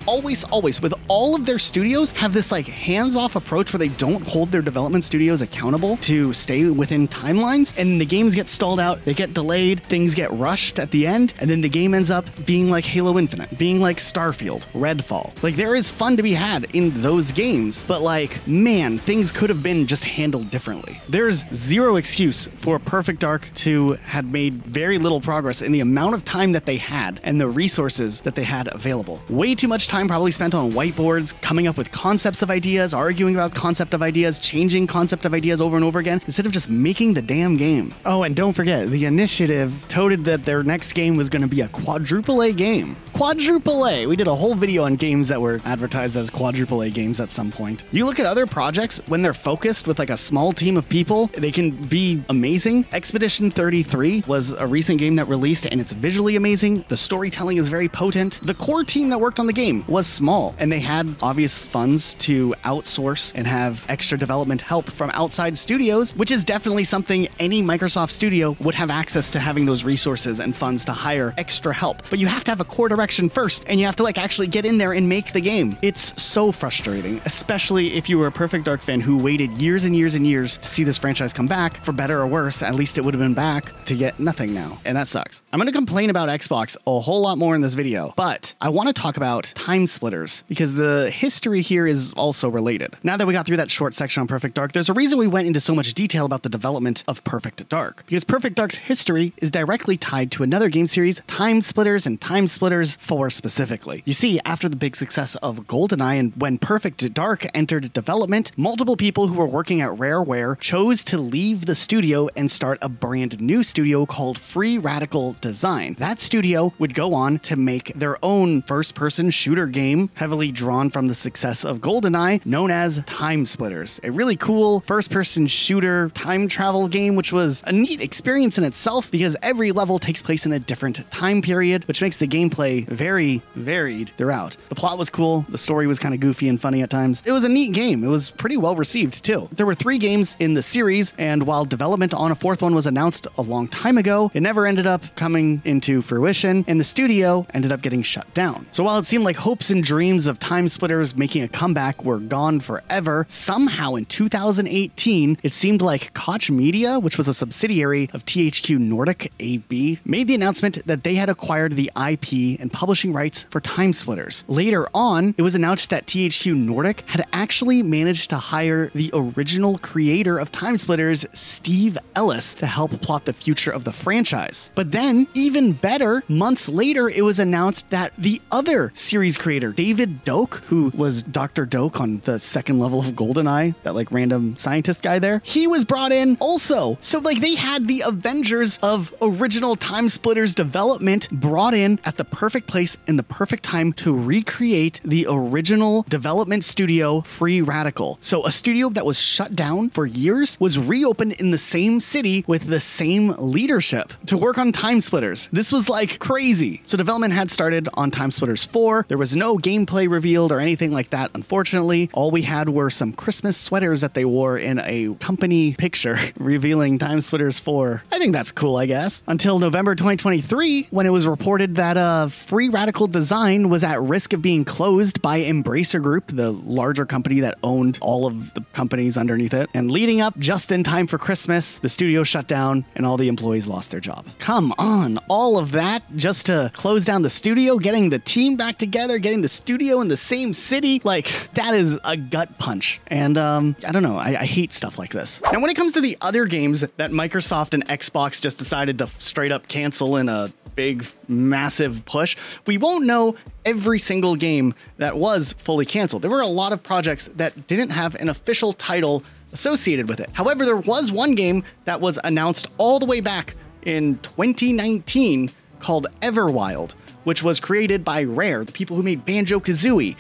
with all of their studios, have this like hands-off approach where they don't hold their development studios accountable to stay within timelines, and the games get stalled out, they get delayed, things get rushed at the end, and then the game ends up being like Halo Infinite, being like Starfield, Redfall. Like, there is fun to be had in those games, but like, man, things could have been just handled differently. There's zero excuse for Perfect Dark to have made very little progress in the amount of time that they had and the resources that they had available. Way too much time probably spent on whiteboards, coming up with concepts of ideas, arguing about concept of ideas, changing concept of ideas over and over again, instead of just making the damn game. Oh, and don't forget, the initiative touted that their next game was going to be a quadruple A game. Quadruple A! We did a whole video on games that were advertised as quadruple A games at some point. You look at other projects, when they're focused with like a small team of people, they can be amazing. Expedition 33 was a recent game that released, and it's visually amazing. The storytelling is very potent. The core team that worked on the game was small, and they had obvious funds to outsource and have extra development help from outside studios, which is definitely something any Microsoft studio would have access to, having those resources and funds to hire extra help. But you have to have a core direction first, and you have to like actually get in there and make the game. It's so frustrating, especially if you were a Perfect Dark fan who waited years and years and years to see this franchise come back. For better or worse, at least it would have been back to get nothing now, and that sucks. I'm going to complain about Xbox a whole lot more in this video, but I want to talk about time splitters because the history here is also related. Now that we got through that short section on Perfect Dark, there's a reason we went into so much detail about the development of Perfect Dark, because Perfect Dark's history is directly tied to another game series, Time Splitters and Time Splitters 4 specifically. You see, after the big success of GoldenEye and when Perfect Dark entered development, multiple people who were working at Rareware chose to leave the studio and start a brand new studio called Free Radical Design. That studio would go on to make their own first-person shooter game, heavily drawn from the success of GoldenEye, known as Time Splitters. A really cool first-person shooter time travel game, which was a neat experience in itself because every level takes place in a different time period, which makes the gameplay very varied throughout. The plot was cool, the story was kind of goofy and funny at times. It was a neat game. It was pretty well received too. There were 3 games in the series, and while development on a 4th one was announced a long time ago, it never ended up coming into fruition, and the studio ended up getting shut down. So while it seemed like hopes and dreams of Time Splitters making a comeback were gone forever, somehow in 2018, it seemed like Koch Media, which was a subsidiary of THQ Nordic AB, made the announcement that they had acquired the IP and publishing rights for Time Splitters. Later on, it was announced that THQ Nordic had actually managed to hire the original creator of Time Splitters, Steve Ellis, to help plot the future of the franchise. But then, even better, months later, it was announced that the other series creator, David Doak, who was Dr. Doak on the 2nd level of GoldenEye, that like random scientist guy there, he was brought in also. So like they had the Avengers of original Time Splitters development brought in at the perfect place in the perfect time to recreate the original development studio, Free Radical. So a studio that was shut down for years was reopened in the same city with the same leadership to work on Time Splitters. This was like crazy. So development had started on Time Splitters 4. There was no gameplay revealed or anything like that, unfortunately. All we had were some Christmas sweaters that they wore in a company picture revealing Time Splitters 4. I think that's cool, I guess. Until November 2023, when it was reported that Free Radical Design was at risk of being closed by Embracer Group, the larger company that owned all of the companies underneath it. And leading up just in time for Christmas, the studio shut down and all the employees lost their job. Come on, all of that just to close down the studio, getting the team back together, getting the studio in the same city. Like, that is a gut punch. And I don't know, I hate stuff like this. Now, when it comes to the other games that Microsoft and Xbox just decided to straight up cancel in a big, massive push, we won't know every single game that was fully canceled. There were a lot of projects that didn't have an official title associated with it. However, there was one game that was announced all the way back in 2019 called Everwild, which was created by Rare, the people who made Banjo-Kazooie.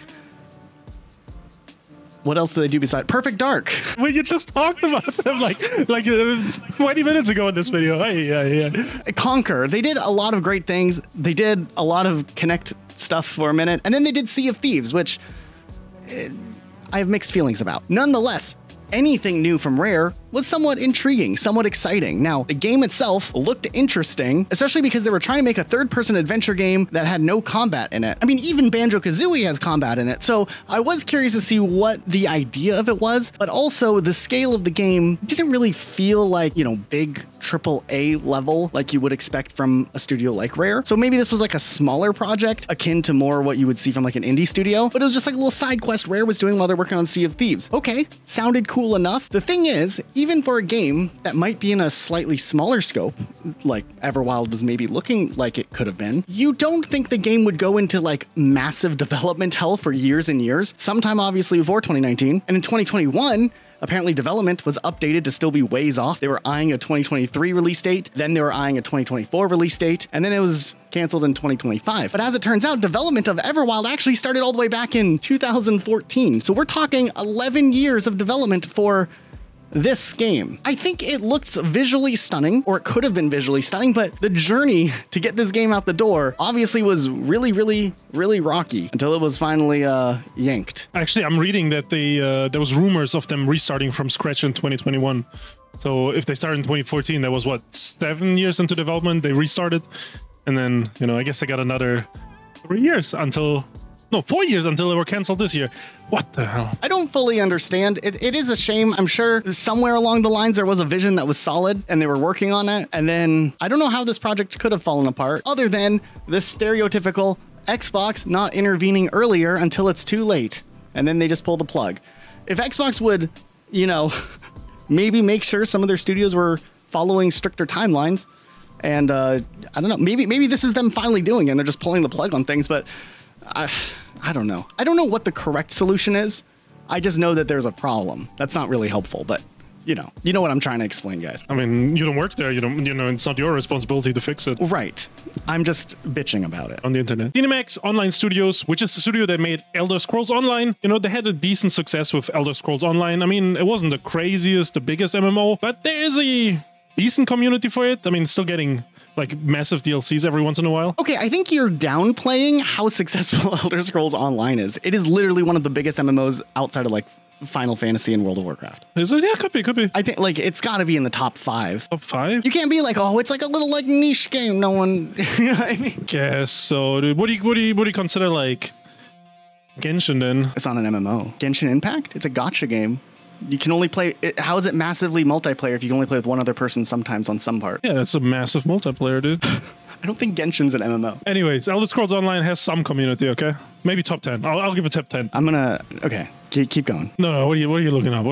What else do they do besides Perfect Dark? Well, you just talked about them like 20 minutes ago in this video. Yeah. Conquer. They did a lot of great things. They did a lot of Kinect stuff for a minute, and then they did Sea of Thieves, which I have mixed feelings about. Nonetheless, anything new from Rare was somewhat intriguing, somewhat exciting. Now, the game itself looked interesting, especially because they were trying to make a third-person adventure game that had no combat in it. I mean, even Banjo-Kazooie has combat in it, so I was curious to see what the idea of it was, but also the scale of the game didn't really feel like, you know, big AAA level like you would expect from a studio like Rare. So maybe this was like a smaller project akin to more what you would see from like an indie studio, but it was just like a little side quest Rare was doing while they're working on Sea of Thieves. Okay, sounded cool enough. The thing is, even for a game that might be in a slightly smaller scope, like Everwild was maybe looking like it could have been, you don't think the game would go into like massive development hell for years and years, sometime obviously before 2019, and in 2021, apparently development was updated to still be ways off. They were eyeing a 2023 release date, then they were eyeing a 2024 release date, and then it was canceled in 2025. But as it turns out, development of Everwild actually started all the way back in 2014. So we're talking 11 years of development for this game. I think it looked visually stunning, or it could have been visually stunning, but the journey to get this game out the door obviously was really rocky until it was finally yanked. Actually, I'm reading that there was rumors of them restarting from scratch in 2021. So if they started in 2014, that was what, 7 years into development, they restarted. And then, you know, I guess they got another 4 years until they were canceled this year. What the hell? I don't fully understand. It is a shame. I'm sure somewhere along the lines there was a vision that was solid and they were working on it. And then I don't know how this project could have fallen apart other than the stereotypical Xbox not intervening earlier until it's too late. And then they just pull the plug. If Xbox would, you know, maybe make sure some of their studios were following stricter timelines, and I don't know, maybe this is them finally doing it and they're just pulling the plug on things, but I don't know. I don't know what the correct solution is. I just know that there's a problem. That's not really helpful, but you know what I'm trying to explain, guys. I mean, you don't work there. You know, it's not your responsibility to fix it. Right. I'm just bitching about it. On the internet. ZeniMax Online Studios, which is the studio that made Elder Scrolls Online. You know, they had a decent success with Elder Scrolls Online. I mean, it wasn't the craziest, the biggest MMO, but there is a decent community for it. I mean, it's still getting like massive DLCs every once in a while. Okay, I think you're downplaying how successful Elder Scrolls Online is. It is literally one of the biggest MMOs outside of like Final Fantasy and World of Warcraft. Is it? Yeah, could be. I think like it's got to be in the top 5. Top 5? You can't be like, oh, it's like a little like niche game. No one, you know what I mean? Guess so. Dude. What do you consider like Genshin then? It's not an MMO. Genshin Impact? It's a gacha game. You can only play it. How is it massively multiplayer if you can only play with one other person sometimes on some part? Yeah, that's a massive multiplayer, dude. I don't think Genshin's an MMO. Anyways, Elder Scrolls Online has some community, okay? Maybe top 10. I'll give it top 10. Okay, keep going. No, what are you looking up?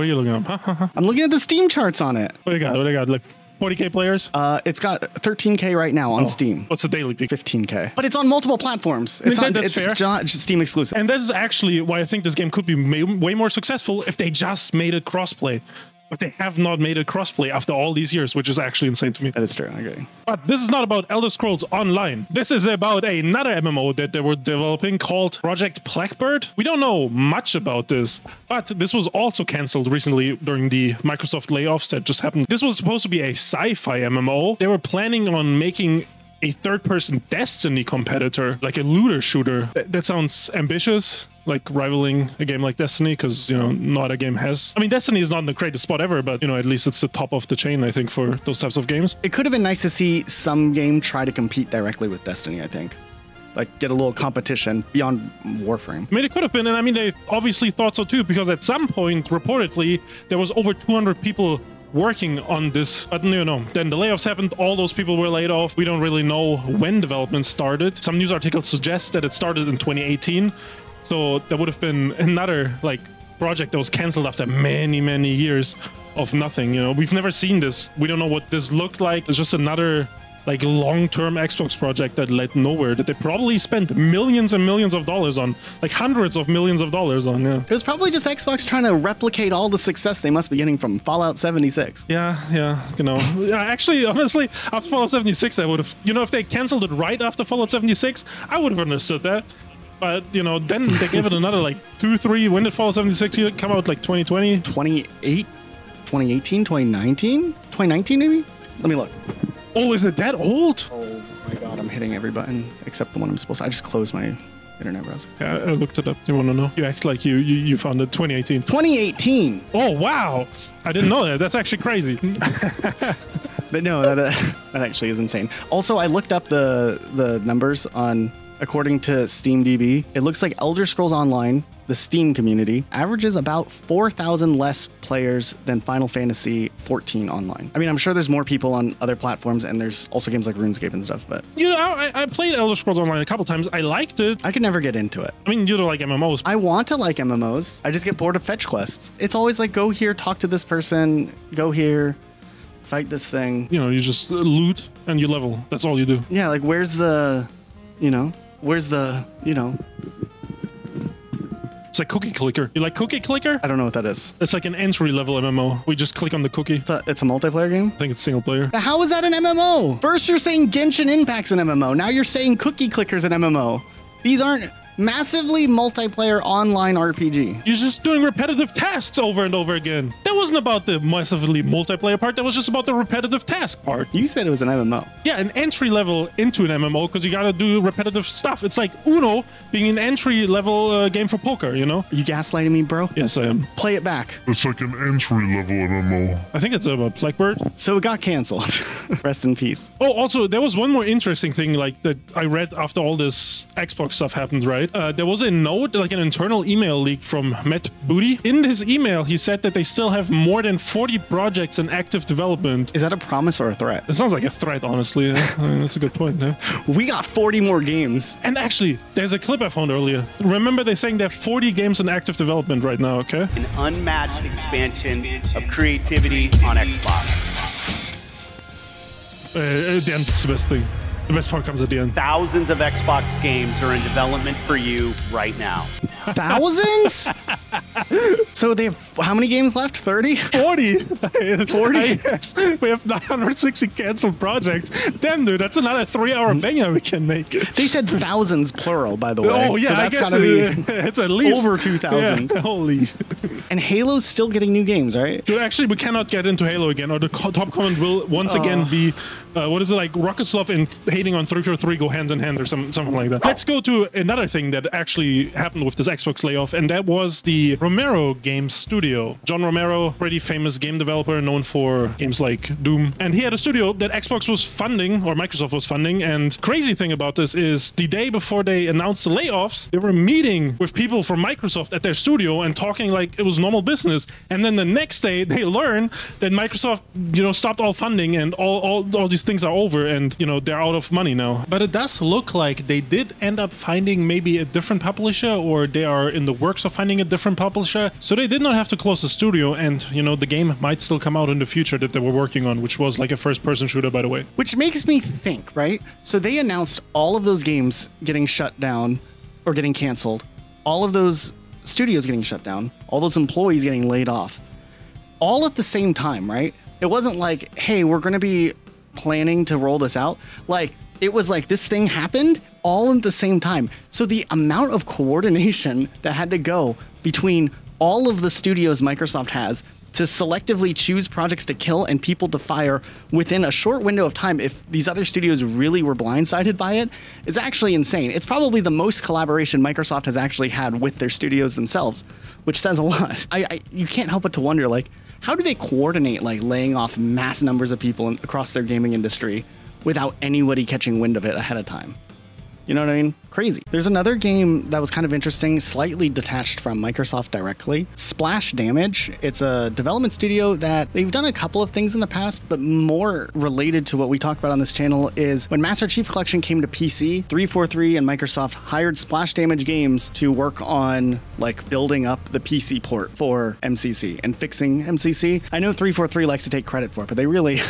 I'm looking at the Steam charts on it. What do you got? Like 40K players? It's got 13K right now on Steam. What's the daily peak? 15K. But it's on multiple platforms. That's fair. It's not just Steam exclusive. And this is actually why I think this game could be way more successful if they just made it crossplay. But they have not made it crossplay after all these years, which is actually insane to me. That is true, I agree. But this is not about Elder Scrolls Online. This is about another MMO that they were developing called Project Blackbird. We don't know much about this, but this was also cancelled recently during the Microsoft layoffs that just happened. This was supposed to be a sci-fi MMO. They were planning on making a third-person Destiny competitor, like a looter shooter. That sounds ambitious. Like rivaling a game like Destiny, because, you know, not a game has... I mean, Destiny is not in the greatest spot ever, but, you know, at least it's the top of the chain, I think, for those types of games. It could have been nice to see some game try to compete directly with Destiny, I think. Like, get a little competition beyond Warframe. I mean, it could have been, and I mean, they obviously thought so too, because at some point, reportedly, there was over 200 people working on this, but you know, then the layoffs happened, all those people were laid off. We don't really know when development started. Some news articles suggest that it started in 2018. So that would have been another like project that was canceled after many years of nothing. You know, we've never seen this. We don't know what this looked like. It's just another like long-term Xbox project that led nowhere, that they probably spent millions and millions of dollars on, like hundreds of millions of dollars on. Yeah, it was probably just Xbox trying to replicate all the success they must be getting from Fallout 76. Yeah, you know. Actually, honestly, after Fallout 76, I would have, you know, if they canceled it right after Fallout 76, I would have understood that. But, you know, then they gave it another like 2-3. When did Fallout 76 come out? Like 2020? 2018, 2019? 2019 maybe? Let me look. Oh, is it that old? Oh my god, I'm hitting every button except the one I'm supposed to. I just closed my internet browser. Yeah, I looked it up. Do you want to know? You act like you found it 2018. 2018. Oh, wow. I didn't know that. That's actually crazy. But no, that actually is insane. Also, I looked up the numbers on, according to SteamDB, it looks like Elder Scrolls Online, the Steam community, averages about 4,000 less players than Final Fantasy 14 online. I mean, I'm sure there's more people on other platforms, and there's also games like RuneScape and stuff, but... You know, I played Elder Scrolls Online a couple times. I liked it. I could never get into it. I mean, you don't like MMOs. I want to like MMOs. I just get bored of fetch quests. It's always like, go here, talk to this person, go here, fight this thing. You know, you just loot and you level. That's all you do. Yeah, like, where's the, you know... Where's the, you know... It's like Cookie Clicker. You like Cookie Clicker? I don't know what that is. It's like an entry-level MMO. We just click on the cookie. It's a multiplayer game? I think it's single player. How is that an MMO? First you're saying Genshin Impact's an MMO. Now you're saying Cookie Clicker's an MMO. These aren't massively multiplayer online RPG. You're just doing repetitive tasks over and over again. That wasn't about the massively multiplayer part. That was just about the repetitive task part. You said it was an MMO. Yeah, an entry level into an MMO because you gotta do repetitive stuff. It's like Uno being an entry level game for poker, you know? Are you gaslighting me, bro? Yes, I am. Play it back. It's like an entry-level MMO. I think it's about Blackbird. So it got canceled. Rest in peace. Oh, also, there was one more interesting thing like that I read after all this Xbox stuff happened, right? There was a note, like an internal email leak from Matt Booty. In his email, he said that they still have more than 40 projects in active development. Is that a promise or a threat? It sounds like a threat, honestly. I mean, that's a good point. Yeah? We got 40 more games. And actually, there's a clip I found earlier. Remember, they're saying there are 40 games in active development right now, okay? An unmatched expansion of creativity on Xbox. At the end, it's the best thing. The best part comes at the end. Thousands of Xbox games are in development for you right now. Thousands? So they have how many games left? 30? 40. 40? Yes. We have 960 canceled projects. Damn, dude, that's another 3-hour banger we can make. They said thousands plural, by the way. Oh, yeah, so that's I guess gotta be it's at least over 2,000. Yeah, holy. And Halo's still getting new games, right? Dude, actually, we cannot get into Halo again, or the top comment will once again be, what is it, like Rocket Love and hating on 343 go hand in hand or something like that. Let's go to another thing that actually happened with this Xbox layoff, and that was the Romero Games Studio. John Romero, pretty famous game developer known for games like Doom. And he had a studio that Xbox was funding, or Microsoft was funding, and crazy thing about this is the day before they announced the layoffs, they were meeting with people from Microsoft at their studio and talking like it was normal business. And then the next day, they learn that Microsoft, you know, stopped all funding and all these things are over and, you know, they're out of money now. But it does look like they did end up finding maybe a different publisher, or they are in the works of finding a different publisher. So they did not have to close the studio, and, you know, the game might still come out in the future that they were working on, which was like a first-person shooter, by the way. Which makes me think, right? So they announced all of those games getting shut down or getting canceled, all of those studios getting shut down, all those employees getting laid off, all at the same time, right? It wasn't like, hey, we're going to be planning to roll this out. Like, it was like this thing happened all at the same time. So the amount of coordination that had to go between all of the studios Microsoft has to selectively choose projects to kill and people to fire within a short window of time, if these other studios really were blindsided by it, is actually insane. It's probably the most collaboration Microsoft has actually had with their studios themselves, which says a lot. You can't help but to wonder, like, how do they coordinate, like, laying off mass numbers of people across their gaming industry without anybody catching wind of it ahead of time? You know what I mean? Crazy. There's another game that was kind of interesting, slightly detached from Microsoft directly. Splash Damage. It's a development studio that they've done a couple of things in the past, but more related to what we talk about on this channel is when Master Chief Collection came to PC, 343 and Microsoft hired Splash Damage Games to work on, like, building up the PC port for MCC and fixing MCC. I know 343 likes to take credit for it, but they really...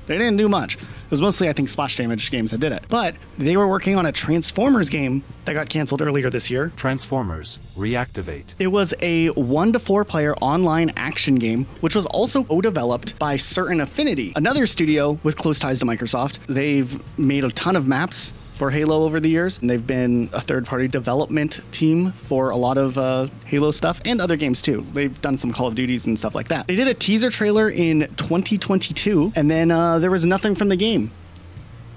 They didn't do much. It was mostly, I think, Splash Damage Games that did it. But they were working on a Transformers game that got canceled earlier this year. Transformers Reactivate. It was a 1 to 4 player online action game, which was also co-developed by Certain Affinity, another studio with close ties to Microsoft. They've made a ton of maps for Halo over the years, and they've been a third-party development team for a lot of Halo stuff and other games too. They've done some Call of Duties and stuff like that. They did a teaser trailer in 2022, and then there was nothing from the game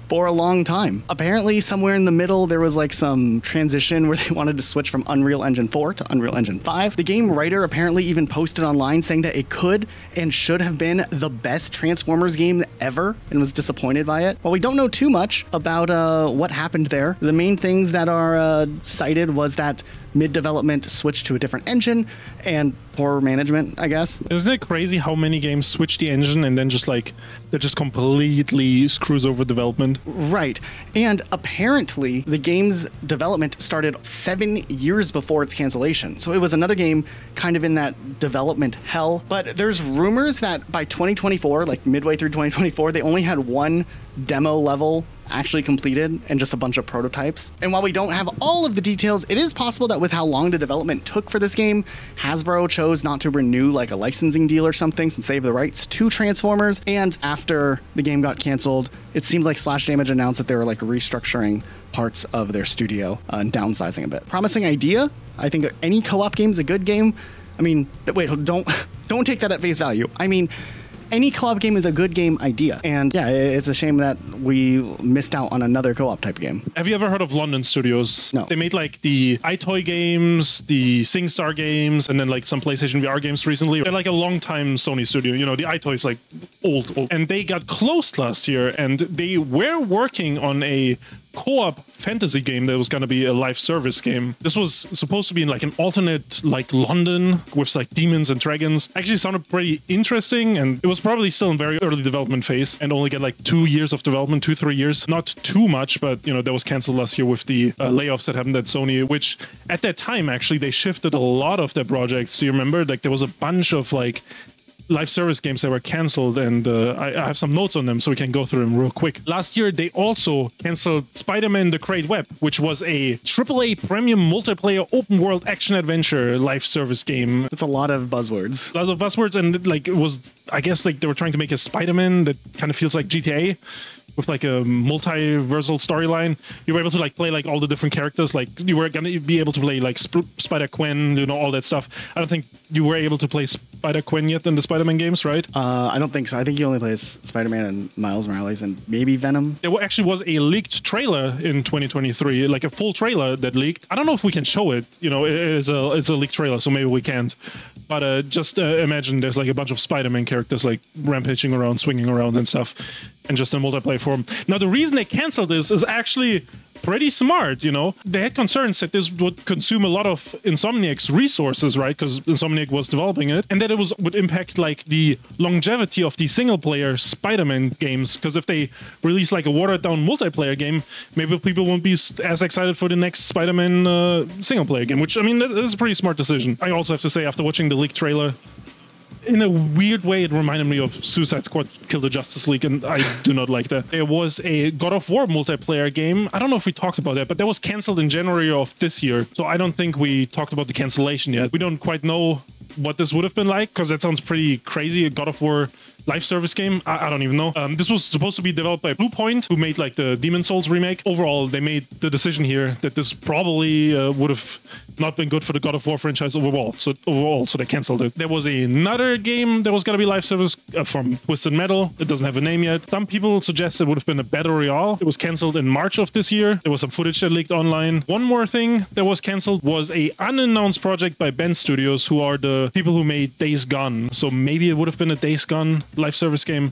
for a long time. Apparently, somewhere in the middle, there was like some transition where they wanted to switch from Unreal Engine 4 to Unreal Engine 5. The game writer apparently even posted online saying that it could and should have been the best Transformers game ever and was disappointed by it. While we don't know too much about what happened there, the main things that are cited was that mid-development switched to a different engine and poor management, I guess. Isn't it crazy how many games switch the engine and then just like that just completely screws over development? Right. And apparently the game's development started 7 years before its cancellation. So it was another game kind of in that development hell. But there's rumors that by 2024, like midway through 2024, they only had one demo level actually completed and just a bunch of prototypes. And while we don't have all of the details, it is possible that with how long the development took for this game, Hasbro chose not to renew like a licensing deal or something since they have the rights to Transformers. And after the game got canceled, it seemed like Splash Damage announced that they were like restructuring parts of their studio and downsizing a bit. Promising idea. I think any co-op game is a good game. I mean, wait, don't take that at face value. I mean, any co-op game is a good game idea. And yeah, it's a shame that we missed out on another co-op type game. Have you ever heard of London Studios? No. They made like the iToy games, the SingStar games, and then like some PlayStation VR games recently. They're like a long-time Sony studio. You know, the iToy is like old. And they got closed last year, and they were working on a co-op fantasy game that was going to be a live service game. This was supposed to be in like an alternate like London with like demons and dragons. Actually sounded pretty interesting, and it was probably still in very early development phase and only get like 2 years of development, 2-3 years. Not too much, but you know, that was canceled last year with the layoffs that happened at Sony, which at that time actually they shifted a lot of their projects. So you remember like there was a bunch of like live service games that were canceled, and I have some notes on them so we can go through them real quick. Last year, they also canceled Spiderman The Great Web, which was a AAA premium multiplayer open world action adventure live service game. It's a lot of buzzwords. A lot of buzzwords, and like it was, I guess like they were trying to make a Spider-Man that kind of feels like GTA, with like a multiversal storyline. You were able to like play like all the different characters. Like you were gonna be able to play like Spider-Gwen, you know, all that stuff. I don't think you were able to play Spider-Gwen yet in the Spider-Man games, right? I don't think so. I think you only play as Spider-Man and Miles Morales and maybe Venom. There actually was a leaked trailer in 2023, like a full trailer that leaked. I don't know if we can show it. You know, it's a leaked trailer, so maybe we can't. But just imagine there's like a bunch of Spider-Man characters like rampaging around, swinging around and stuff, and just in multiplayer form. Now, the reason they canceled this is actually pretty smart, you know. They had concerns that this would consume a lot of Insomniac's resources, right? Because Insomniac was developing it, and that it would impact like the longevity of the single-player Spider-Man games. Because if they release like a watered-down multiplayer game, maybe people won't be as excited for the next Spider-Man single-player game. Which, I mean, that is a pretty smart decision. I also have to say, after watching the leaked trailer, in a weird way, it reminded me of Suicide Squad Kill the Justice League, and I do not like that. There was a God of War multiplayer game. I don't know if we talked about that, but that was canceled in January of this year. So I don't think we talked about the cancellation yet. We don't quite know what this would have been like, because that sounds pretty crazy. A God of War live service game. I don't even know. This was supposed to be developed by Bluepoint, who made like the Demon's Souls remake. Overall, they made the decision here that this probably would have not been good for the God of War franchise overall. So they canceled it. There was another game that was going to be live service from Twisted Metal. It doesn't have a name yet. Some people suggest it would have been a Battle Royale. It was canceled in March of this year. There was some footage that leaked online. One more thing that was canceled was a unannounced project by Bend Studios, who are the people who made Days Gone. So maybe it would have been a Days Gone live service game.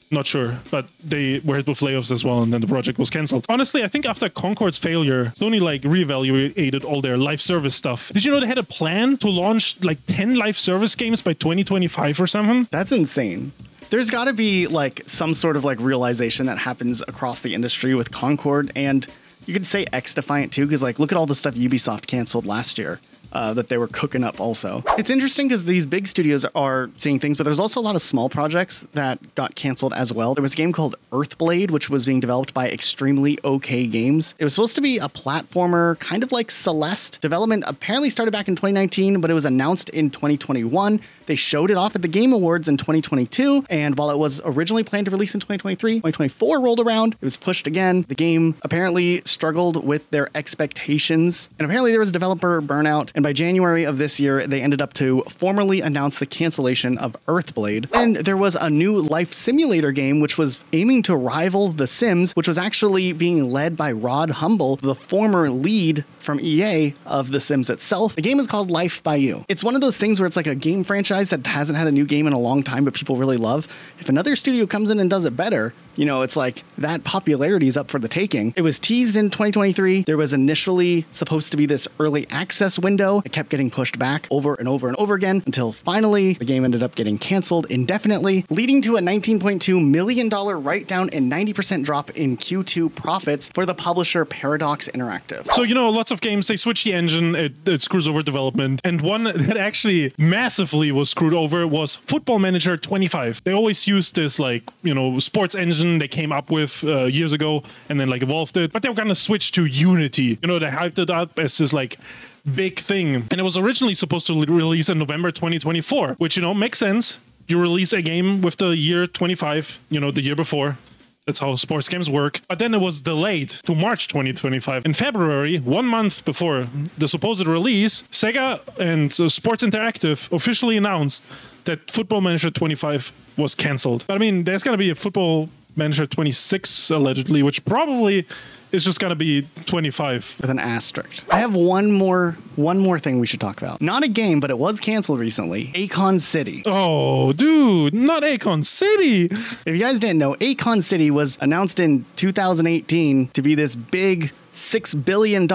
Not sure, but they were hit with layoffs as well, and then the project was cancelled. Honestly, I think after Concord's failure, Sony like reevaluated all their live service stuff. Did you know they had a plan to launch like 10 live service games by 2025 or something? That's insane. There's got to be like some sort of like realization that happens across the industry with Concord, and you could say X-Defiant too, because like look at all the stuff Ubisoft canceled last year. That they were cooking up also. It's interesting because these big studios are seeing things, but there's also a lot of small projects that got canceled as well. There was a game called Earthblade, which was being developed by Extremely OK Games. It was supposed to be a platformer, kind of like Celeste. Development apparently started back in 2019, but it was announced in 2021. They showed it off at the Game Awards in 2022, and while it was originally planned to release in 2023, 2024 rolled around, it was pushed again. The game apparently struggled with their expectations, and apparently there was developer burnout, and by January of this year, they ended up to formally announce the cancellation of Earthblade. And there was a new life simulator game which was aiming to rival The Sims, which was actually being led by Rod Humble, the former lead from EA of The Sims itself. The game is called Life by You. It's one of those things where it's like a game franchise that hasn't had a new game in a long time, but people really love. If another studio comes in and does it better, you know, it's like that popularity is up for the taking. It was teased in 2023. There was initially supposed to be this early access window. It kept getting pushed back over and over and over again until finally the game ended up getting canceled indefinitely, leading to a $19.2 million write-down and 90% drop in Q2 profits for the publisher Paradox Interactive. So, you know, lots of games, they switch the engine, it screws over development. And one that actually massively was screwed over was Football Manager 25. They always used this, like, you know, sports engine they came up with years ago and then like evolved it, but they were gonna switch to Unity. You know, they hyped it up as this like big thing, and it was originally supposed to release in November 2024, which, you know, makes sense. You release a game with the year 25, you know, the year before. That's how sports games work. But then it was delayed to March 2025. In February, 1 month before the supposed release, Sega and Sports Interactive officially announced that Football Manager 25 was cancelled. But I mean, there's gonna be a Football Manager 26 allegedly, which probably is just gonna be 25 with an asterisk. I have one more thing we should talk about. Not a game, but it was canceled recently. Akon City. Oh, dude, not Akon City. If you guys didn't know, Akon City was announced in 2018 to be this big $6 billion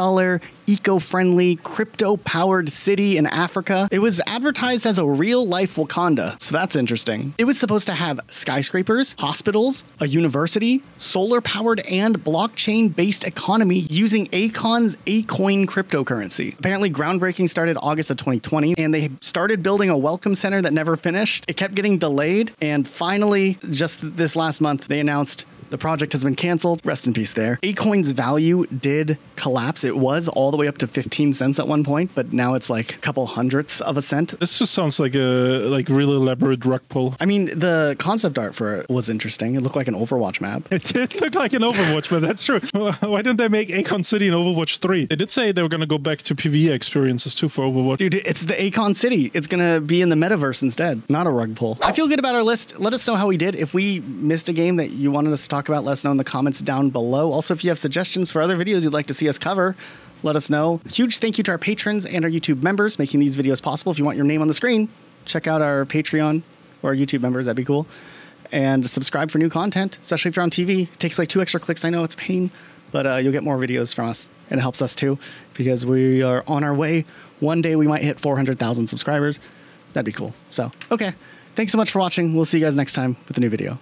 eco-friendly crypto-powered city in Africa. It was advertised as a real-life Wakanda, so that's interesting. It was supposed to have skyscrapers, hospitals, a university, solar-powered and blockchain-based economy using Akon's Acoin cryptocurrency. Apparently, groundbreaking started August of 2020, and they started building a welcome center that never finished. It kept getting delayed, and finally, just this last month, they announced the project has been canceled. Rest in peace there. Acoin's value did collapse. It was all the way up to 15 cents at one point, but now it's like a couple hundredths of a cent. This just sounds like a really elaborate rug pull. I mean, the concept art for it was interesting. It looked like an Overwatch map. It did look like an Overwatch map, that's true. Why didn't they make Akon City in Overwatch 3? They did say they were going to go back to PvE experiences too for Overwatch. Dude, it's the Akon City. It's going to be in the metaverse instead, not a rug pull. I feel good about our list. Let us know how we did. If we missed a game that you wanted us to talk about, let us know in the comments down below. Also, if you have suggestions for other videos you'd like to see us cover, let us know. Huge thank you to our patrons and our YouTube members making these videos possible. If you want your name on the screen, check out our Patreon or our YouTube members. That'd be cool. And subscribe for new content, especially if you're on TV. It takes like 2 extra clicks. I know it's a pain, but you'll get more videos from us. And it helps us too, because we are on our way. One day we might hit 400,000 subscribers. That'd be cool. So, okay. Thanks so much for watching. We'll see you guys next time with a new video.